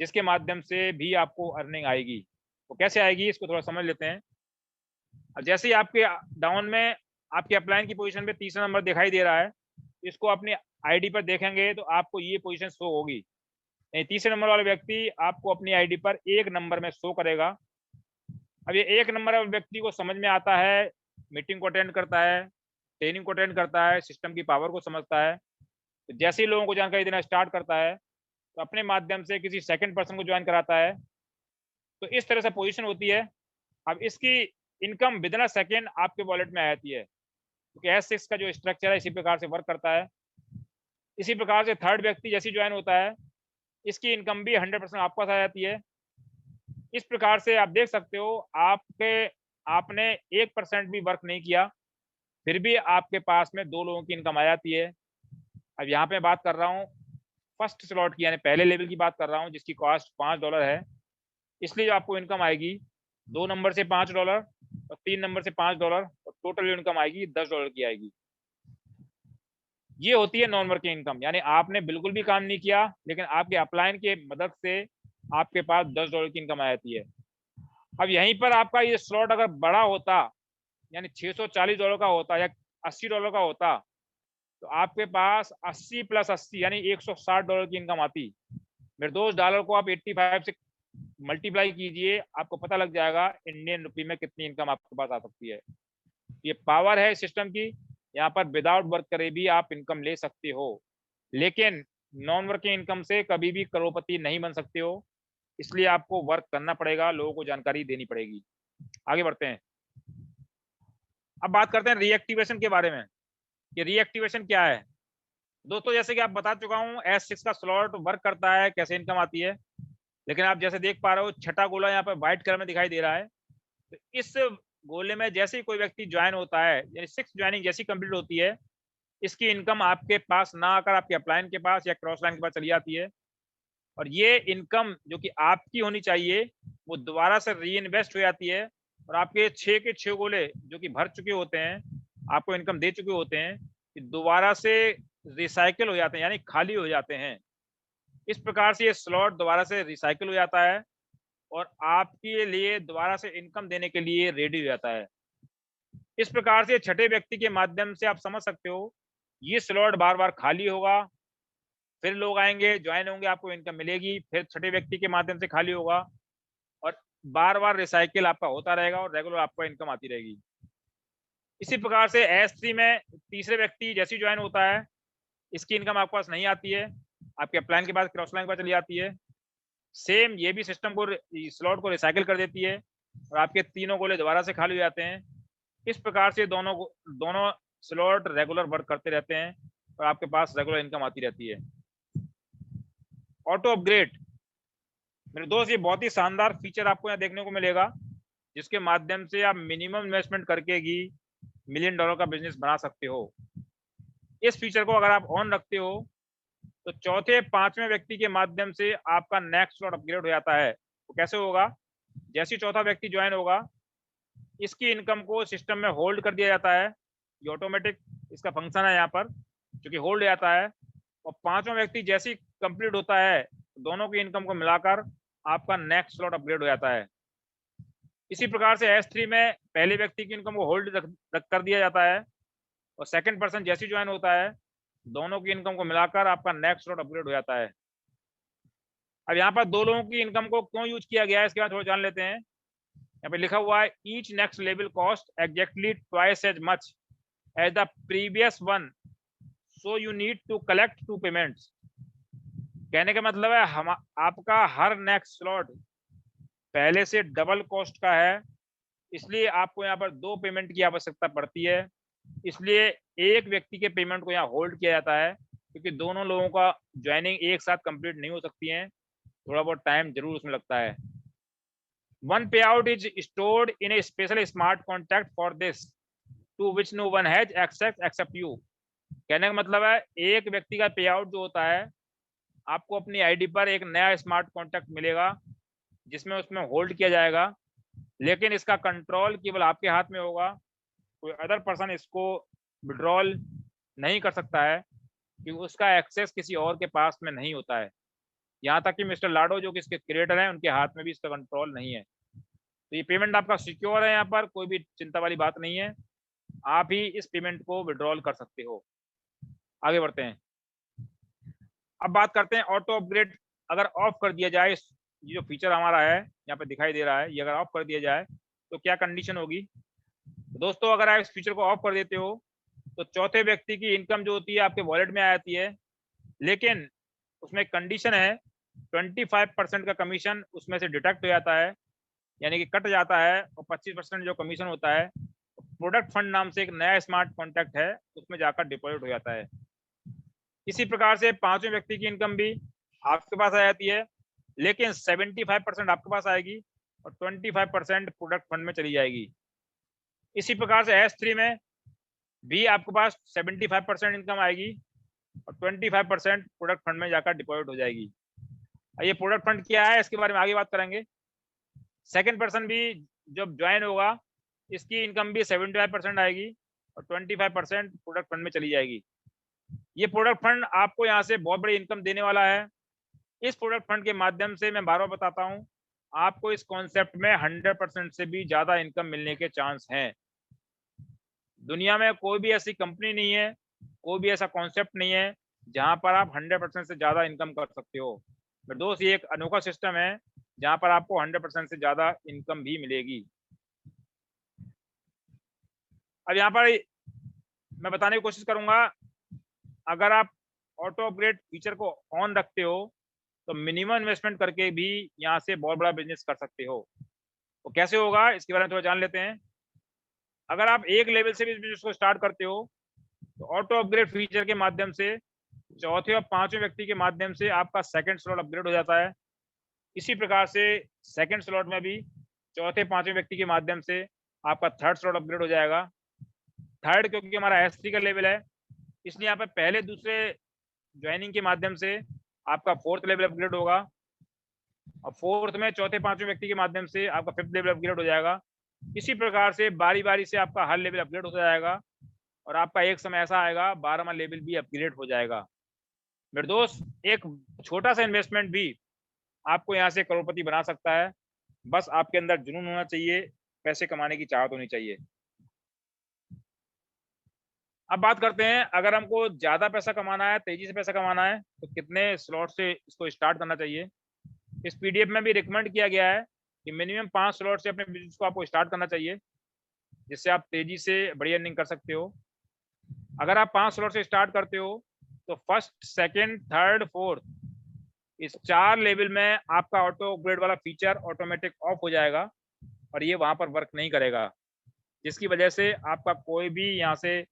जिसके माध्यम से भी आपको अर्निंग आएगी। तो कैसे आएगी इसको थोड़ा समझ लेते हैं। अब जैसे ही आपके डाउन में आपके अपलाइन की पोजीशन पे तीसरा नंबर दिखाई दे रहा है, इसको अपनी आईडी पर देखेंगे तो आपको ये पोजीशन शो होगी। तीसरे नंबर वाला व्यक्ति आपको अपनी आईडी पर 1 नंबर में शो करेगा। अब ये 1 नंबर वाले व्यक्ति को समझ में आता है, मीटिंग को अटेंड करता है, ट्रेनिंग को अटेंड करता है, सिस्टम की पावर को समझता है। तो जैसे ही लोगों को जानकारी देना स्टार्ट करता है तो अपने माध्यम से किसी सेकंड पर्सन को ज्वाइन कराता है। तो इस तरह से पोजीशन होती है। अब इसकी इनकम विदिन अ सेकेंड आपके वॉलेट में आ जाती है, क्योंकि S6 का जो स्ट्रक्चर है इसी प्रकार से वर्क करता है। इसी प्रकार से थर्ड व्यक्ति जैसे ज्वाइन होता है, इसकी इनकम भी 100% आपके पास आ जाती है। इस प्रकार से आप देख सकते हो आपने 1% भी वर्क नहीं किया, फिर भी आपके पास में 2 लोगों की इनकम आ जाती है। अब यहाँ पे बात कर रहा हूँ फर्स्ट स्लॉट की, यानी पहले लेवल की बात कर रहा हूँ, जिसकी कॉस्ट $5 है। इसलिए आपको इनकम आएगी 2 नंबर से $5 और 3 नंबर से $5 और टोटल इनकम आएगी $10 की आएगी। ये होती है नॉन वर्किंग इनकम, यानी आपने बिल्कुल भी काम नहीं किया लेकिन आपके अपलाइन के मदद से आपके पास $10 की इनकम आ जाती है। अब यहीं पर आपका ये स्लॉट अगर बड़ा होता, यानी $640 का होता या $80 का होता, तो आपके पास 80 प्लस 80 यानी $160 की इनकम आती। मेरे दोस्त, डॉलर को आप 85 से मल्टीप्लाई कीजिए, आपको पता लग जाएगा इंडियन रुपी में कितनी इनकम आपके पास आ सकती है। ये पावर है सिस्टम की, यहाँ पर विदाउट वर्क करे भी आप इनकम ले सकते हो, लेकिन नॉन वर्किंग इनकम से कभी भी करोड़पति नहीं बन सकते हो, इसलिए आपको वर्क करना पड़ेगा, लोगों को जानकारी देनी पड़ेगी। आगे बढ़ते हैं। अब बात करते हैं रीएक्टिवेशन के बारे में कि रीएक्टिवेशन क्या है। दोस्तों, जैसे कि आप बता चुका हूं, S6 का स्लॉट वर्क करता है, कैसे इनकम आती है, लेकिन आप जैसे देख पा रहे हो छठा गोला यहाँ पर व्हाइट कलर में दिखाई दे रहा है। तो इस गोले में जैसे ही कोई व्यक्ति ज्वाइन होता है, यानी 6 ज्वाइनिंग जैसी कंप्लीट होती है, इसकी इनकम आपके पास ना आकर आपके अपलाइन के पास या क्रॉस लाइन के पास चली जाती है, और ये इनकम जो कि आपकी होनी चाहिए वो दोबारा से री इन्वेस्ट हो जाती है, और आपके 6 के 6 गोले जो कि भर चुके होते हैं, आपको इनकम दे चुके होते हैं, दोबारा से रिसाइकिल हो जाते हैं, यानी खाली हो जाते हैं। इस प्रकार से ये स्लॉट दोबारा से रिसाइकिल हो जाता है और आपके लिए दोबारा से इनकम देने के लिए रेडी हो जाता है। इस प्रकार से छठे व्यक्ति के माध्यम से आप समझ सकते हो, ये स्लॉट बार बार खाली होगा, फिर लोग आएंगे, ज्वाइन होंगे, आपको इनकम मिलेगी, फिर छठे व्यक्ति के माध्यम से खाली होगा, और बार बार रिसाइकिल आपका होता रहेगा और रेगुलर आपको इनकम आती रहेगी। इसी प्रकार से S3 में तीसरे व्यक्ति जैसी ज्वाइन होता है, इसकी इनकम आपके पास नहीं आती है, आपके अपलाइन के पास क्रॉस लाइन के पास चली जाती है। सेम ये भी सिस्टम को स्लॉट को रिसाइकिल कर देती है और आपके तीनों गोले दोबारा से खाली हो जाते हैं। इस प्रकार से दोनों स्लॉट रेगुलर वर्क करते रहते हैं और आपके पास रेगुलर इनकम आती रहती है। ऑटो अपग्रेड, मेरे दोस्त, ये बहुत ही शानदार फीचर आपको यहाँ देखने को मिलेगा, जिसके माध्यम से आप मिनिमम इन्वेस्टमेंट करके ही $1 मिलियन का बिजनेस बना सकते हो। इस फीचर को अगर आप ऑन रखते हो तो चौथे पांचवें व्यक्ति के माध्यम से आपका नेक्स्ट स्लॉट अपग्रेड हो जाता है। तो कैसे होगा? जैसे चौथा व्यक्ति ज्वाइन होगा, इसकी इनकम को सिस्टम में होल्ड कर दिया जाता है, ये ऑटोमेटिक इसका फंक्शन है यहाँ पर, जो कि होल्ड जाता है, और पांचवा व्यक्ति जैसे ही कंप्लीट होता है, दोनों की इनकम को मिलाकर आपका नेक्स्ट स्लॉट अपग्रेड हो जाता है। इसी प्रकार से S3 में पहले व्यक्ति की इनकम को होल्ड कर दिया जाता है, और सेकंड पर्सन जैसे ज्वाइन होता है, दोनों की इनकम को मिलाकर आपका नेक्स्ट स्लॉट अपग्रेड हो जाता है। अब यहाँ पर दो लोगों की इनकम को क्यों यूज किया गया है, इसके बाद थोड़ा जान लेते हैं। यहाँ पे लिखा हुआ है, each next level cost exactly twice as much as the previous one, so you need to collect 2 payments. कहने का मतलब है, हम आपका हर नेक्स्ट स्लॉट पहले से डबल कॉस्ट का है, इसलिए आपको यहाँ पर 2 पेमेंट की आवश्यकता पड़ती है। इसलिए एक व्यक्ति के पेमेंट को यहाँ होल्ड किया जाता है, क्योंकि दोनों लोगों का ज्वाइनिंग एक साथ कंप्लीट नहीं हो सकती है, थोड़ा बहुत टाइम जरूर उसमें लगता है। One payout is stored in a special smart contract for this, to which no one has access except you। कहने का मतलब है, एक व्यक्ति का पे आउट जो होता है, आपको अपनी आईडी पर एक नया स्मार्ट कॉन्ट्रैक्ट मिलेगा, जिसमें उसमें होल्ड किया जाएगा, लेकिन इसका कंट्रोल केवल आपके हाथ में होगा, कोई अदर पर्सन इसको विड्रॉल नहीं कर सकता है, क्योंकि उसका एक्सेस किसी और के पास में नहीं होता है। यहाँ तक कि मिस्टर लाडो जो कि इसके क्रिएटर हैं, उनके हाथ में भी इसका कंट्रोल नहीं है। तो ये पेमेंट आपका सिक्योर है, यहाँ पर कोई भी चिंता वाली बात नहीं है, आप ही इस पेमेंट को विड्रॉल कर सकते हो। आगे बढ़ते हैं। अब बात करते हैं ऑटो अपग्रेड अगर ऑफ कर दिया जाए, ये जो फीचर हमारा है यहाँ पे दिखाई दे रहा है, ये अगर ऑफ कर दिया जाए तो क्या कंडीशन होगी। दोस्तों, अगर आप इस फीचर को ऑफ कर देते हो तो चौथे व्यक्ति की इनकम जो होती है आपके वॉलेट में आ जाती है, लेकिन उसमें एक कंडीशन है, 25% का कमीशन उसमें से डिडक्ट हो जाता है, यानी कि कट जाता है, और 25% जो कमीशन होता है प्रोडक्ट फंड नाम से एक नया स्मार्ट कॉन्ट्रैक्ट है, उसमें जाकर डिपॉजिट हो जाता है। इसी प्रकार से पांचवें व्यक्ति की इनकम भी आपके पास आ जाती है, लेकिन 75% आपके पास आएगी और 25% प्रोडक्ट फंड में चली जाएगी। इसी प्रकार से S3 में भी आपके पास 75% इनकम आएगी और 25% प्रोडक्ट फंड में जाकर डिपॉजिट हो जाएगी। ये प्रोडक्ट फंड क्या है, इसके बारे में आगे बात करेंगे। सेकंड पर्सन भी जब ज्वाइन होगा, इसकी इनकम भी 75% आएगी और 25% प्रोडक्ट फंड में चली जाएगी। ये प्रोडक्ट फंड आपको यहाँ से बहुत बड़ी इनकम देने वाला है। इस प्रोडक्ट फंड के माध्यम से मैं बार बार बताता हूँ, आपको इस कॉन्सेप्ट में 100% से भी ज्यादा इनकम मिलने के चांस हैं। दुनिया में कोई भी ऐसी कंपनी नहीं है, कोई भी ऐसा कॉन्सेप्ट नहीं है जहां पर आप 100% से ज्यादा इनकम कर सकते हो। मेरे दोस्त, ये एक अनोखा सिस्टम है जहां पर आपको 100% से ज्यादा इनकम भी मिलेगी। अब यहाँ पर मैं बताने की कोशिश करूंगा, अगर आप ऑटो अपग्रेड फीचर को ऑन रखते हो तो मिनिमम इन्वेस्टमेंट करके भी यहाँ से बहुत बड़ा बिजनेस कर सकते हो। तो कैसे होगा, इसके बारे में थोड़ा जान लेते हैं। अगर आप एक लेवल से भी बिजनेस को स्टार्ट करते हो तो ऑटो अपग्रेड फीचर के माध्यम से चौथे और पांचवें व्यक्ति के माध्यम से आपका सेकंड स्लॉट अपग्रेड हो जाता है। इसी प्रकार से सेकंड स्लॉट में भी चौथे पांचवें व्यक्ति के माध्यम से आपका थर्ड स्लॉट अपग्रेड हो जाएगा। थर्ड क्योंकि हमारा S3 का लेवल है, इसलिए यहाँ पे पहले दूसरे ज्वाइनिंग के माध्यम से आपका फोर्थ लेवल अपग्रेड होगा, और फोर्थ में चौथे पांचवें व्यक्ति के माध्यम से आपका फिफ्थ लेवल अपग्रेड हो जाएगा। इसी प्रकार से बारी बारी से आपका हर लेवल अपग्रेड होता जाएगा और आपका एक समय ऐसा आएगा 12वां लेवल भी अपग्रेड हो जाएगा। मेरे दोस्त, एक छोटा सा इन्वेस्टमेंट भी आपको यहाँ से करोड़पति बना सकता है। बस आपके अंदर जुनून होना चाहिए, पैसे कमाने की चाहत होनी चाहिए। अब बात करते हैं, अगर हमको ज्यादा पैसा कमाना है, तेजी से पैसा कमाना है, तो कितने स्लॉट से इसको स्टार्ट करना चाहिए। इस पीडीएफ में भी रिकमेंड किया गया है कि मिनिमम 5 स्लॉट से अपने बिजनेस को आपको स्टार्ट करना चाहिए, जिससे आप तेजी से बड़ी अर्निंग कर सकते हो। अगर आप 5 स्लॉट से स्टार्ट करते हो तो फर्स्ट, सेकंड, थर्ड, फोर्थ, इस 4 लेवल में आपका ऑटो अपग्रेड वाला फीचर ऑटोमेटिक ऑफ हो जाएगा और ये वहां पर वर्क नहीं करेगा, जिसकी वजह से आपका कोई भी यहाँ से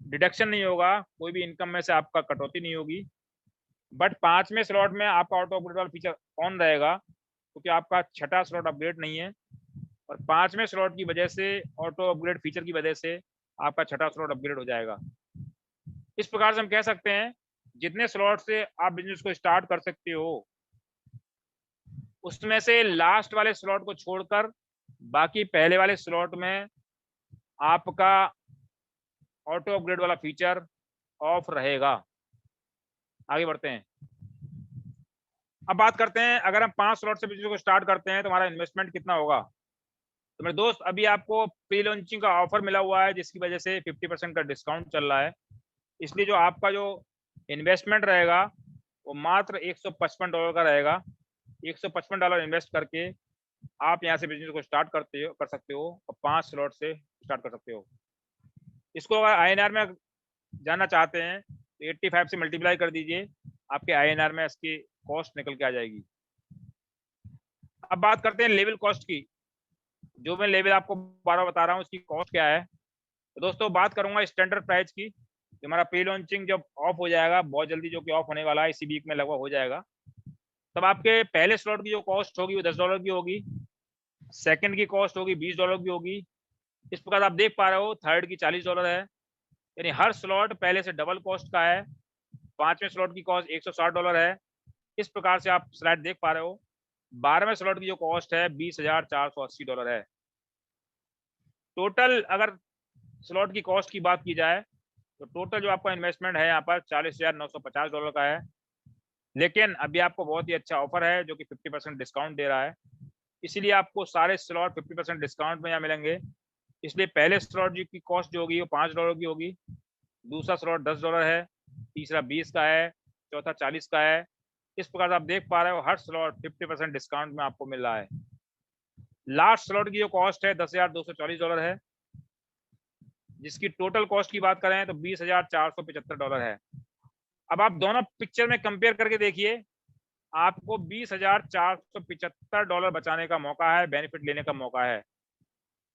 डिडक्शन नहीं होगा, कोई भी इनकम में से आपका कटौती नहीं होगी। बट 5वें स्लॉट में आपका ऑटो अपग्रेड वाला फीचर ऑन रहेगा क्योंकि आपका छठा स्लॉट अपग्रेड नहीं है, और 5वें स्लॉट की वजह से, ऑटो अपग्रेड फीचर की वजह से आपका छठा स्लॉट अपग्रेड हो जाएगा। इस प्रकार से हम कह सकते हैं, जितने स्लॉट से आप बिजनेस को स्टार्ट कर सकते हो उसमें से लास्ट वाले स्लॉट को छोड़कर बाकी पहले वाले स्लॉट में आपका ऑटो अपग्रेड वाला फीचर ऑफ रहेगा। आगे बढ़ते हैं। अब बात करते हैं, अगर हम 5 स्लॉट से बिजनेस को स्टार्ट करते हैं तो हमारा इन्वेस्टमेंट कितना होगा। तो मेरे दोस्त, अभी आपको प्री लॉन्चिंग का ऑफर मिला हुआ है जिसकी वजह से 50% का डिस्काउंट चल रहा है, इसलिए जो आपका जो इन्वेस्टमेंट रहेगा वो मात्र $155 का रहेगा। $155 इन्वेस्ट करके आप यहाँ से बिजनेस को स्टार्ट कर सकते हो और 5 स्लॉट से स्टार्ट कर सकते हो। इसको अगर INR में जानना चाहते हैं तो 85 से मल्टीप्लाई कर दीजिए, आपके INR में इसकी कॉस्ट निकल के आ जाएगी। अब बात करते हैं लेवल कॉस्ट की। जो मैं लेवल आपको बार बार बता रहा हूँ उसकी कॉस्ट क्या है। तो दोस्तों, बात करूंगा स्टैंडर्ड प्राइस की। जो हमारा प्री लॉन्चिंग जब ऑफ हो जाएगा बहुत जल्दी, जो कि ऑफ होने वाला है इसी वीक में लगभग हो जाएगा, तब आपके पहले स्लॉट की जो कॉस्ट होगी वो $10 की होगी, सेकंड की कॉस्ट होगी $20 की होगी। इस प्रकार आप देख पा रहे हो, थर्ड की $40 है, यानी हर स्लॉट पहले से डबल कॉस्ट का है। 5वें स्लॉट की कॉस्ट $160 है। इस प्रकार से आप स्लाइड देख पा रहे हो। 12वें स्लॉट की जो कॉस्ट है $20,480 है। टोटल अगर स्लॉट की कॉस्ट की बात की जाए तो टोटल जो आपका इन्वेस्टमेंट है यहाँ पर $40,950 का है। लेकिन अभी आपको बहुत ही अच्छा ऑफर है जो कि 50% डिस्काउंट दे रहा है, इसीलिए आपको सारे स्लॉट 50% डिस्काउंट में यहाँ मिलेंगे। इसलिए पहले स्लॉट की कॉस्ट जो होगी वो $5 की होगी, दूसरा स्लॉट $10 है, तीसरा 20 का है, चौथा 40 का है। इस प्रकार से आप देख पा रहे हो हर स्लॉट 50% डिस्काउंट में आपको मिल रहा है। लास्ट स्लॉट की जो कॉस्ट है $10,240 है, जिसकी टोटल कॉस्ट की बात करें तो $20,475 है। अब आप दोनों पिक्चर में कंपेयर करके देखिए, आपको $20,475 बचाने का मौका है, बेनिफिट लेने का मौका है।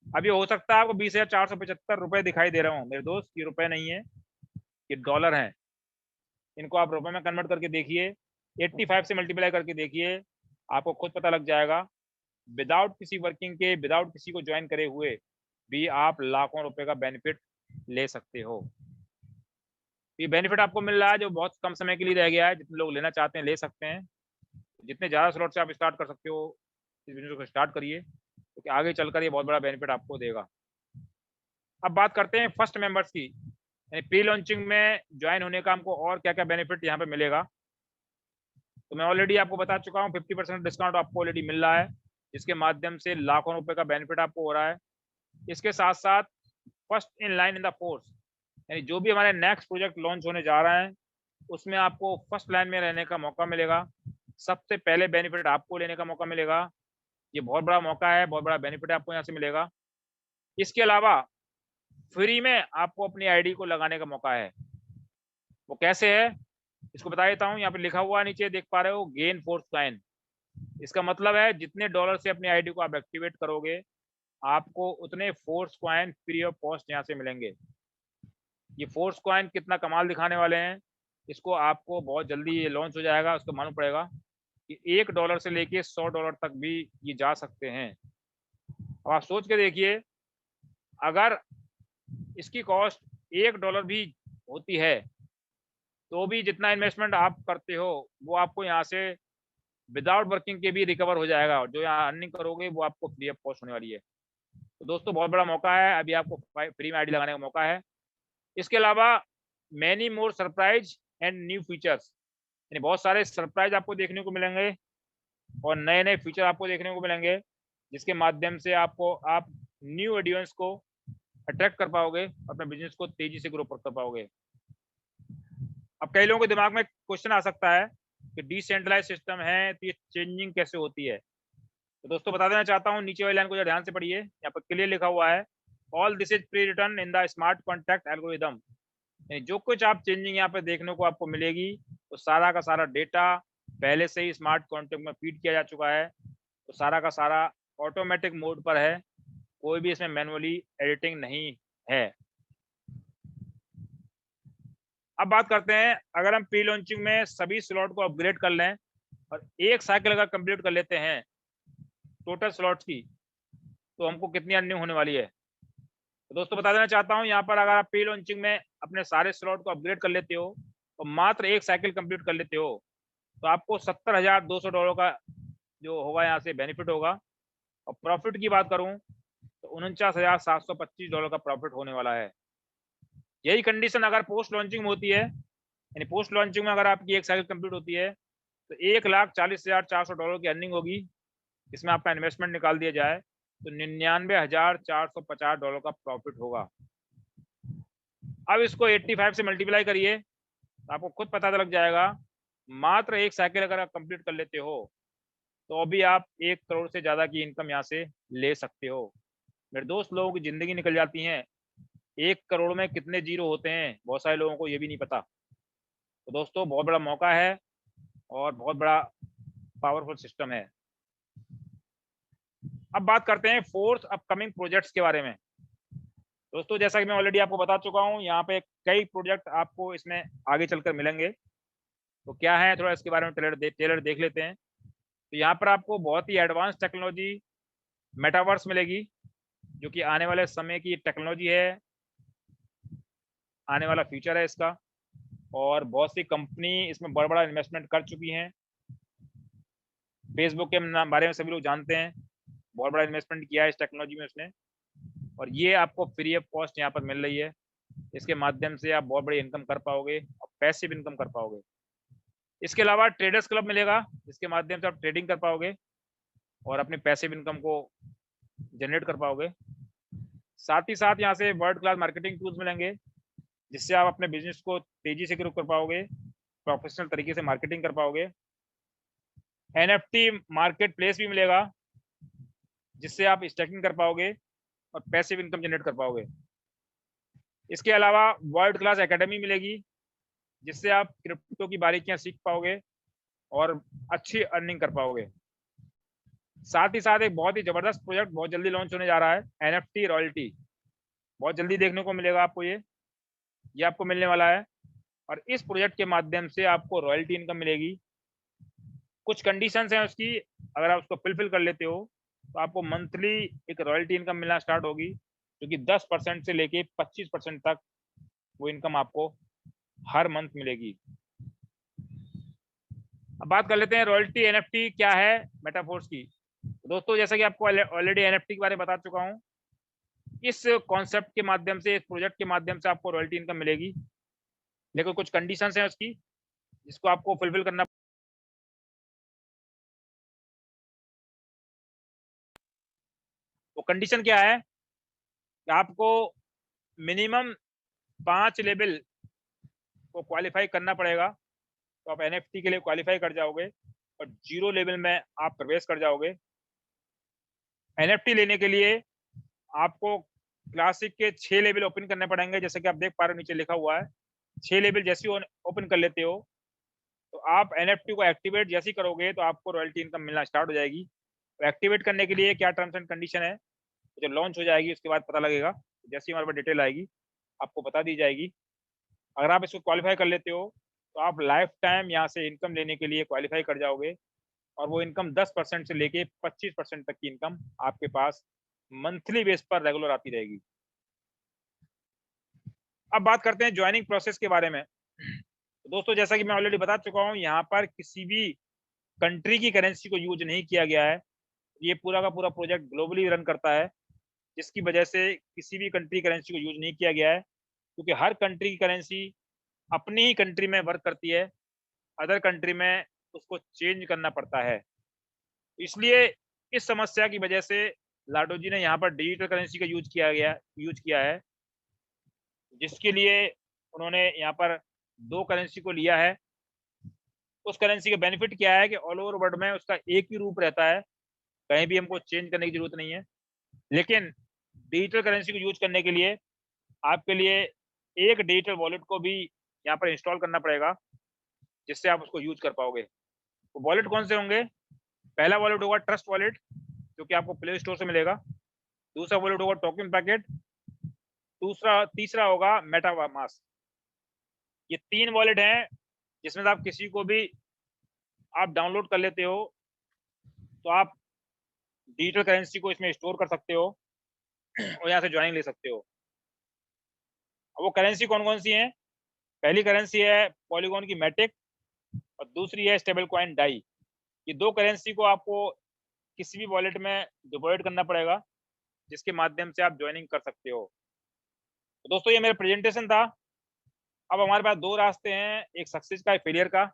अभी हो सकता है आपको $20,475 दिखाई दे रहा हूँ, मेरे दोस्त ये रुपए नहीं है, ये डॉलर हैं। इनको आप रुपए में कन्वर्ट करके देखिए, 85 से मल्टीप्लाई करके देखिए, आपको खुद पता लग जाएगा। विदाउट किसी वर्किंग के, विदाउट किसी को ज्वाइन करे हुए भी आप लाखों रुपए का बेनिफिट ले सकते हो। ये बेनिफिट आपको मिल रहा है जो बहुत कम समय के लिए रह गया है। जितने लोग लेना चाहते हैं ले सकते हैं। जितने ज़्यादा स्लॉट से आप स्टार्ट कर सकते हो, इस बिजनेस को स्टार्ट करिए, क्योंकि आगे चलकर ये बहुत बड़ा बेनिफिट आपको देगा। अब बात करते हैं फर्स्ट मेंबर्स की। यानी प्री लॉन्चिंग में ज्वाइन होने का हमको और क्या क्या बेनिफिट यहाँ पे मिलेगा, तो मैं ऑलरेडी आपको बता चुका हूँ 50% डिस्काउंट आपको ऑलरेडी मिल रहा है, जिसके माध्यम से लाखों रुपए का बेनिफिट आपको हो रहा है। इसके साथ साथ first in line in the force, यानी जो भी हमारे नेक्स्ट प्रोजेक्ट लॉन्च होने जा रहा है उसमें आपको फर्स्ट लाइन में रहने का मौका मिलेगा, सबसे पहले बेनिफिट आपको लेने का मौका मिलेगा। ये बहुत बड़ा मौका है, बहुत बड़ा बेनिफिट आपको यहाँ से मिलेगा। इसके अलावा फ्री में आपको अपनी आईडी को लगाने का मौका है। वो कैसे है इसको बता देता हूँ। यहाँ पे लिखा हुआ नीचे देख पा रहे हो, गेन फोर्स कॉइन। इसका मतलब है जितने डॉलर से अपनी आईडी को आप एक्टिवेट करोगे आपको उतने force coin free of cost यहाँ से मिलेंगे। ये फोर्स कॉइन कितना कमाल दिखाने वाले हैं, इसको आपको बहुत जल्दी ये लॉन्च हो जाएगा, उसको मालूम पड़ेगा कि $1 से लेके $100 तक भी ये जा सकते हैं। अब आप सोच के देखिए, अगर इसकी कॉस्ट $1 भी होती है तो भी जितना इन्वेस्टमेंट आप करते हो वो आपको यहाँ से विदाउट वर्किंग के भी रिकवर हो जाएगा। जो यहाँ अर्निंग करोगे वो आपको फ्री ऑफ कॉस्ट होने वाली है। तो दोस्तों बहुत बड़ा मौका है, अभी आपको फ्री में आईडी लगाने का मौका है। इसके अलावा many more surprise and new features, यानी बहुत सारे सरप्राइज आपको देखने को मिलेंगे और नए नए फीचर आपको देखने को मिलेंगे, जिसके माध्यम से आप न्यू ऑडियंस को अट्रैक्ट कर पाओगे, अपने बिजनेस को तेजी से ग्रो कर पाओगे। अब कई लोगों के दिमाग में क्वेश्चन आ सकता है कि डिसेंट्रलाइज सिस्टम है तो ये चेंजिंग कैसे होती है। तो दोस्तों बता देना चाहता हूँ, नीचे वाली लाइन को जरा ध्यान से पढ़िए, यहाँ पर क्लियर लिखा हुआ है, all this is pre return in the smart contract algorithm. जो कुछ आप चेंजिंग यहाँ पे देखने को आपको मिलेगी तो सारा का सारा डेटा पहले से ही स्मार्ट कॉन्ट्रैक्ट में फीड किया जा चुका है, तो सारा का सारा ऑटोमेटिक मोड पर है, कोई भी इसमें मैनुअली एडिटिंग नहीं है। अब बात करते हैं, अगर हम प्री लॉन्चिंग में सभी स्लॉट को अपग्रेड कर लें और एक साइकिल अगर कंप्लीट कर लेते हैं टोटल स्लॉट्स की, तो हमको कितनी अर्निंग होने वाली है। तो दोस्तों बता देना चाहता हूं, यहाँ पर अगर आप प्री लॉन्चिंग में अपने सारे स्लॉट को अपग्रेड कर लेते हो और मात्र एक साइकिल कंप्लीट कर लेते हो तो आपको $70,200 का जो होगा यहाँ से बेनिफिट होगा। और प्रॉफिट की बात करूं तो $49,725 का प्रॉफिट होने वाला है। यही कंडीशन अगर पोस्ट लॉन्चिंग में होती है, यानी पोस्ट लॉन्चिंग में अगर आपकी एक साइकिल कंप्लीट होती है तो $1,40,400 की अर्निंग होगी। इसमें आपका इन्वेस्टमेंट निकाल दिया जाए तो $99,450 का प्रॉफिट होगा। अब इसको 85 से मल्टीप्लाई करिए तो आपको खुद पता लग जाएगा, मात्र एक साइकिल अगर आप कंप्लीट कर लेते हो तो अभी आप 1 करोड़ से ज्यादा की इनकम यहाँ से ले सकते हो। मेरे दोस्त, लोगों की जिंदगी निकल जाती है, 1 करोड़ में कितने जीरो होते हैं बहुत सारे लोगों को ये भी नहीं पता। तो दोस्तों बहुत बड़ा मौका है और बहुत बड़ा पावरफुल सिस्टम है। अब बात करते हैं फोर्थ अपकमिंग प्रोजेक्ट्स के बारे में। दोस्तों जैसा कि मैं ऑलरेडी आपको बता चुका हूं, यहाँ पे कई प्रोजेक्ट आपको इसमें आगे चलकर मिलेंगे। तो क्या है, थोड़ा इसके बारे में ट्रेलर देख लेते हैं। तो यहाँ पर आपको बहुत ही एडवांस टेक्नोलॉजी मेटावर्स मिलेगी, जो कि आने वाले समय की टेक्नोलॉजी है, आने वाला फ्यूचर है इसका। और बहुत सी कंपनी इसमें बड़ा बड़ा इन्वेस्टमेंट कर चुकी हैं। फेसबुक के बारे में सभी लोग जानते हैं, बहुत बड़ा इन्वेस्टमेंट किया है इस टेक्नोलॉजी में उसने, और ये आपको फ्री ऑफ कॉस्ट यहाँ पर मिल रही है। इसके माध्यम से आप बहुत बड़ी इनकम कर पाओगे और पैसिव इनकम कर पाओगे। इसके अलावा ट्रेडर्स क्लब मिलेगा, जिसके माध्यम से आप ट्रेडिंग कर पाओगे और अपने पैसिव इनकम को जनरेट कर पाओगे। साथ ही साथ यहाँ से वर्ल्ड क्लास मार्केटिंग टूल्स मिलेंगे, जिससे आप अपने बिजनेस को तेजी से ग्रो कर पाओगे, प्रोफेशनल तरीके से मार्केटिंग कर पाओगे। NFT मार्केट प्लेस भी मिलेगा, जिससे आप स्टेकिंग कर पाओगे और पैसिव इनकम जनरेट कर पाओगे। इसके अलावा वर्ल्ड क्लास एकेडमी मिलेगी, जिससे आप क्रिप्टो की बारीकियां सीख पाओगे और अच्छी अर्निंग कर पाओगे। साथ ही साथ एक बहुत ही जबरदस्त प्रोजेक्ट बहुत जल्दी लॉन्च होने जा रहा है, NFT रॉयल्टी। बहुत जल्दी देखने को मिलेगा आपको, ये आपको मिलने वाला है। और इस प्रोजेक्ट के माध्यम से आपको रॉयल्टी इनकम मिलेगी। कुछ कंडीशंस हैं उसकी, अगर आप उसको फुलफिल कर लेते हो तो आपको मंथली एक रॉयल्टी इनकम मिलना स्टार्ट होगी, जो कि 10% से लेके 25% तक वो इनकम आपको हर मंथ मिलेगी। अब बात कर लेते हैं रॉयल्टी NFT क्या है मेटाफोर्स की। तो दोस्तों जैसा कि आपको ऑलरेडी NFT के बारे में बता चुका हूँ, इस कॉन्सेप्ट के माध्यम से, इस प्रोजेक्ट के माध्यम से आपको रॉयल्टी इनकम मिलेगी, लेकिन कुछ कंडीशंस हैं उसकी जिसको आपको फुलफिल करना। वो कंडीशन क्या है कि आपको मिनिमम 5 लेवल को क्वालिफाई करना पड़ेगा, तो आप एनएफटी के लिए क्वालिफाई कर जाओगे और 0 लेवल में आप प्रवेश कर जाओगे। एनएफटी लेने के लिए आपको क्लासिक के 6 लेवल ओपन करने पड़ेंगे, जैसे कि आप देख पा रहे हो नीचे लिखा हुआ है। 6 लेवल जैसे ही ओपन कर लेते हो तो आप एनएफटी को एक्टिवेट जैसे ही करोगे तो आपको रॉयल्टी इनकम मिलना स्टार्ट हो जाएगी। तो एक्टिवेट करने के लिए क्या टर्म्स एंड कंडीशन है, जब लॉन्च हो जाएगी उसके बाद पता लगेगा। जैसे ही हमारे पास डिटेल आएगी आपको बता दी जाएगी। अगर आप इसको क्वालिफाई कर लेते हो तो आप लाइफ टाइम यहाँ से इनकम लेने के लिए क्वालिफाई कर जाओगे, और वो इनकम 10% से लेके 25% तक की इनकम आपके पास मंथली बेस पर रेगुलर आती रहेगी। अब बात करते हैं ज्वाइनिंग प्रोसेस के बारे में। तो दोस्तों, जैसा कि मैं ऑलरेडी बता चुका हूँ, यहाँ पर किसी भी कंट्री की करेंसी को यूज नहीं किया गया है। ये पूरा का पूरा प्रोजेक्ट ग्लोबली रन करता है, जिसकी वजह से किसी भी कंट्री करेंसी को यूज नहीं किया गया है, क्योंकि हर कंट्री की करेंसी अपनी ही कंट्री में वर्क करती है, अदर कंट्री में उसको चेंज करना पड़ता है। इसलिए इस समस्या की वजह से लाडो जी ने यहाँ पर डिजिटल करेंसी का यूज किया है, जिसके लिए उन्होंने यहाँ पर 2 करेंसी को लिया है। उस करेंसी का बेनिफिट क्या है कि ऑल ओवर वर्ल्ड में उसका एक ही रूप रहता है, कहीं भी हमको चेंज करने की जरूरत नहीं है। लेकिन डिजिटल करेंसी को यूज करने के लिए आपके लिए एक डिजिटल वॉलेट को भी यहाँ पर इंस्टॉल करना पड़ेगा, जिससे आप उसको यूज कर पाओगे। तो वॉलेट कौन से होंगे? पहला वॉलेट होगा ट्रस्ट वॉलेट, जो कि आपको प्ले स्टोर से मिलेगा। दूसरा वॉलेट होगा टोकन पैकेट। तीसरा होगा मेटामास्क। ये 3 वॉलेट हैं जिसमें से आप किसी को भी आप डाउनलोड कर लेते हो तो आप डिजिटल करेंसी को इसमें स्टोर कर सकते हो और यहाँ से ज्वाइनिंग ले सकते हो। अब वो करेंसी कौन कौन सी हैं? पहली करेंसी है पॉलीगॉन की मैटिक और दूसरी है स्टेबल कॉइन डाई। ये 2 करेंसी को आपको किसी भी वॉलेट में डिपॉजिट करना पड़ेगा, जिसके माध्यम से आप ज्वाइनिंग कर सकते हो। तो दोस्तों, ये मेरा प्रेजेंटेशन था। अब हमारे पास 2 रास्ते हैं, एक सक्सेस का, एक फेलियर का।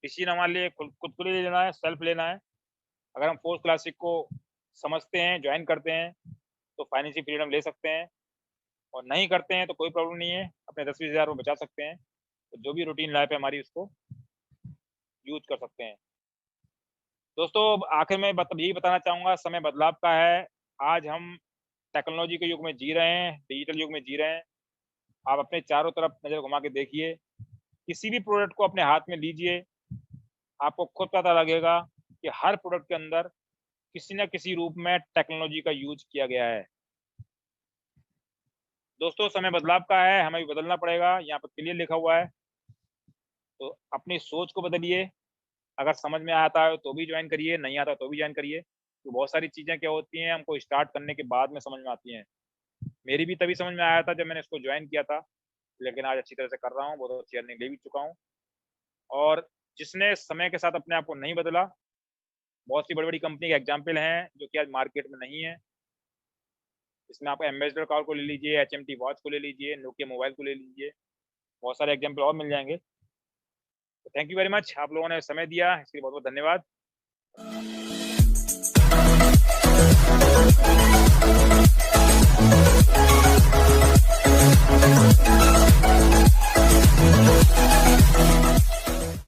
किसी ने हमारे लिए खुद को ले लेना है, सेल्फ लेना है। अगर हम फोर्स क्लासिक को समझते हैं, ज्वाइन करते हैं, तो फाइनेंशियल फ्रीडम ले सकते हैं, और नहीं करते हैं तो कोई प्रॉब्लम नहीं है, अपने 10-20 हज़ार रुपये बचा सकते हैं। तो जो भी रूटीन लाइफ है हमारी, उसको यूज कर सकते हैं। दोस्तों, आखिर में यही बताना चाहूँगा, समय बदलाव का है। आज हम टेक्नोलॉजी के युग में जी रहे हैं, डिजिटल युग में जी रहे हैं। आप अपने चारों तरफ नज़र घुमा के देखिए, किसी भी प्रोडक्ट को अपने हाथ में लीजिए, आपको खुद पता लगेगा कि हर प्रोडक्ट के अंदर किसी न किसी रूप में टेक्नोलॉजी का यूज किया गया है। दोस्तों, समय बदलाव का है, हमें भी बदलना पड़ेगा। यहाँ पर क्लियर लिखा हुआ है, तो अपनी सोच को बदलिए। अगर समझ में आता है तो भी ज्वाइन करिए, नहीं आता तो भी ज्वाइन करिए। तो बहुत सारी चीज़ें क्या होती हैं, हमको स्टार्ट करने के बाद में समझ में आती हैं। मेरी भी तभी समझ में आया था जब मैंने इसको ज्वाइन किया था, लेकिन आज अच्छी तरह से कर रहा हूँ, बहुत अच्छी अर्निंग ले भी चुका हूँ। और जिसने समय के साथ अपने आप को नहीं बदला, बहुत सी बड़ी-बड़ी कंपनी के एग्जाम्पल हैं जो कि आज मार्केट में नहीं है। इसमें आप एम्बेसडर कार को ले लीजिए, एचएमटी वॉच को ले लीजिए, नोकिया मोबाइल को ले लीजिए, बहुत सारे एग्जाम्पल और मिल जाएंगे। तो थैंक यू वेरी मच, आप लोगों ने समय दिया, इसके लिए बहुत बहुत धन्यवाद।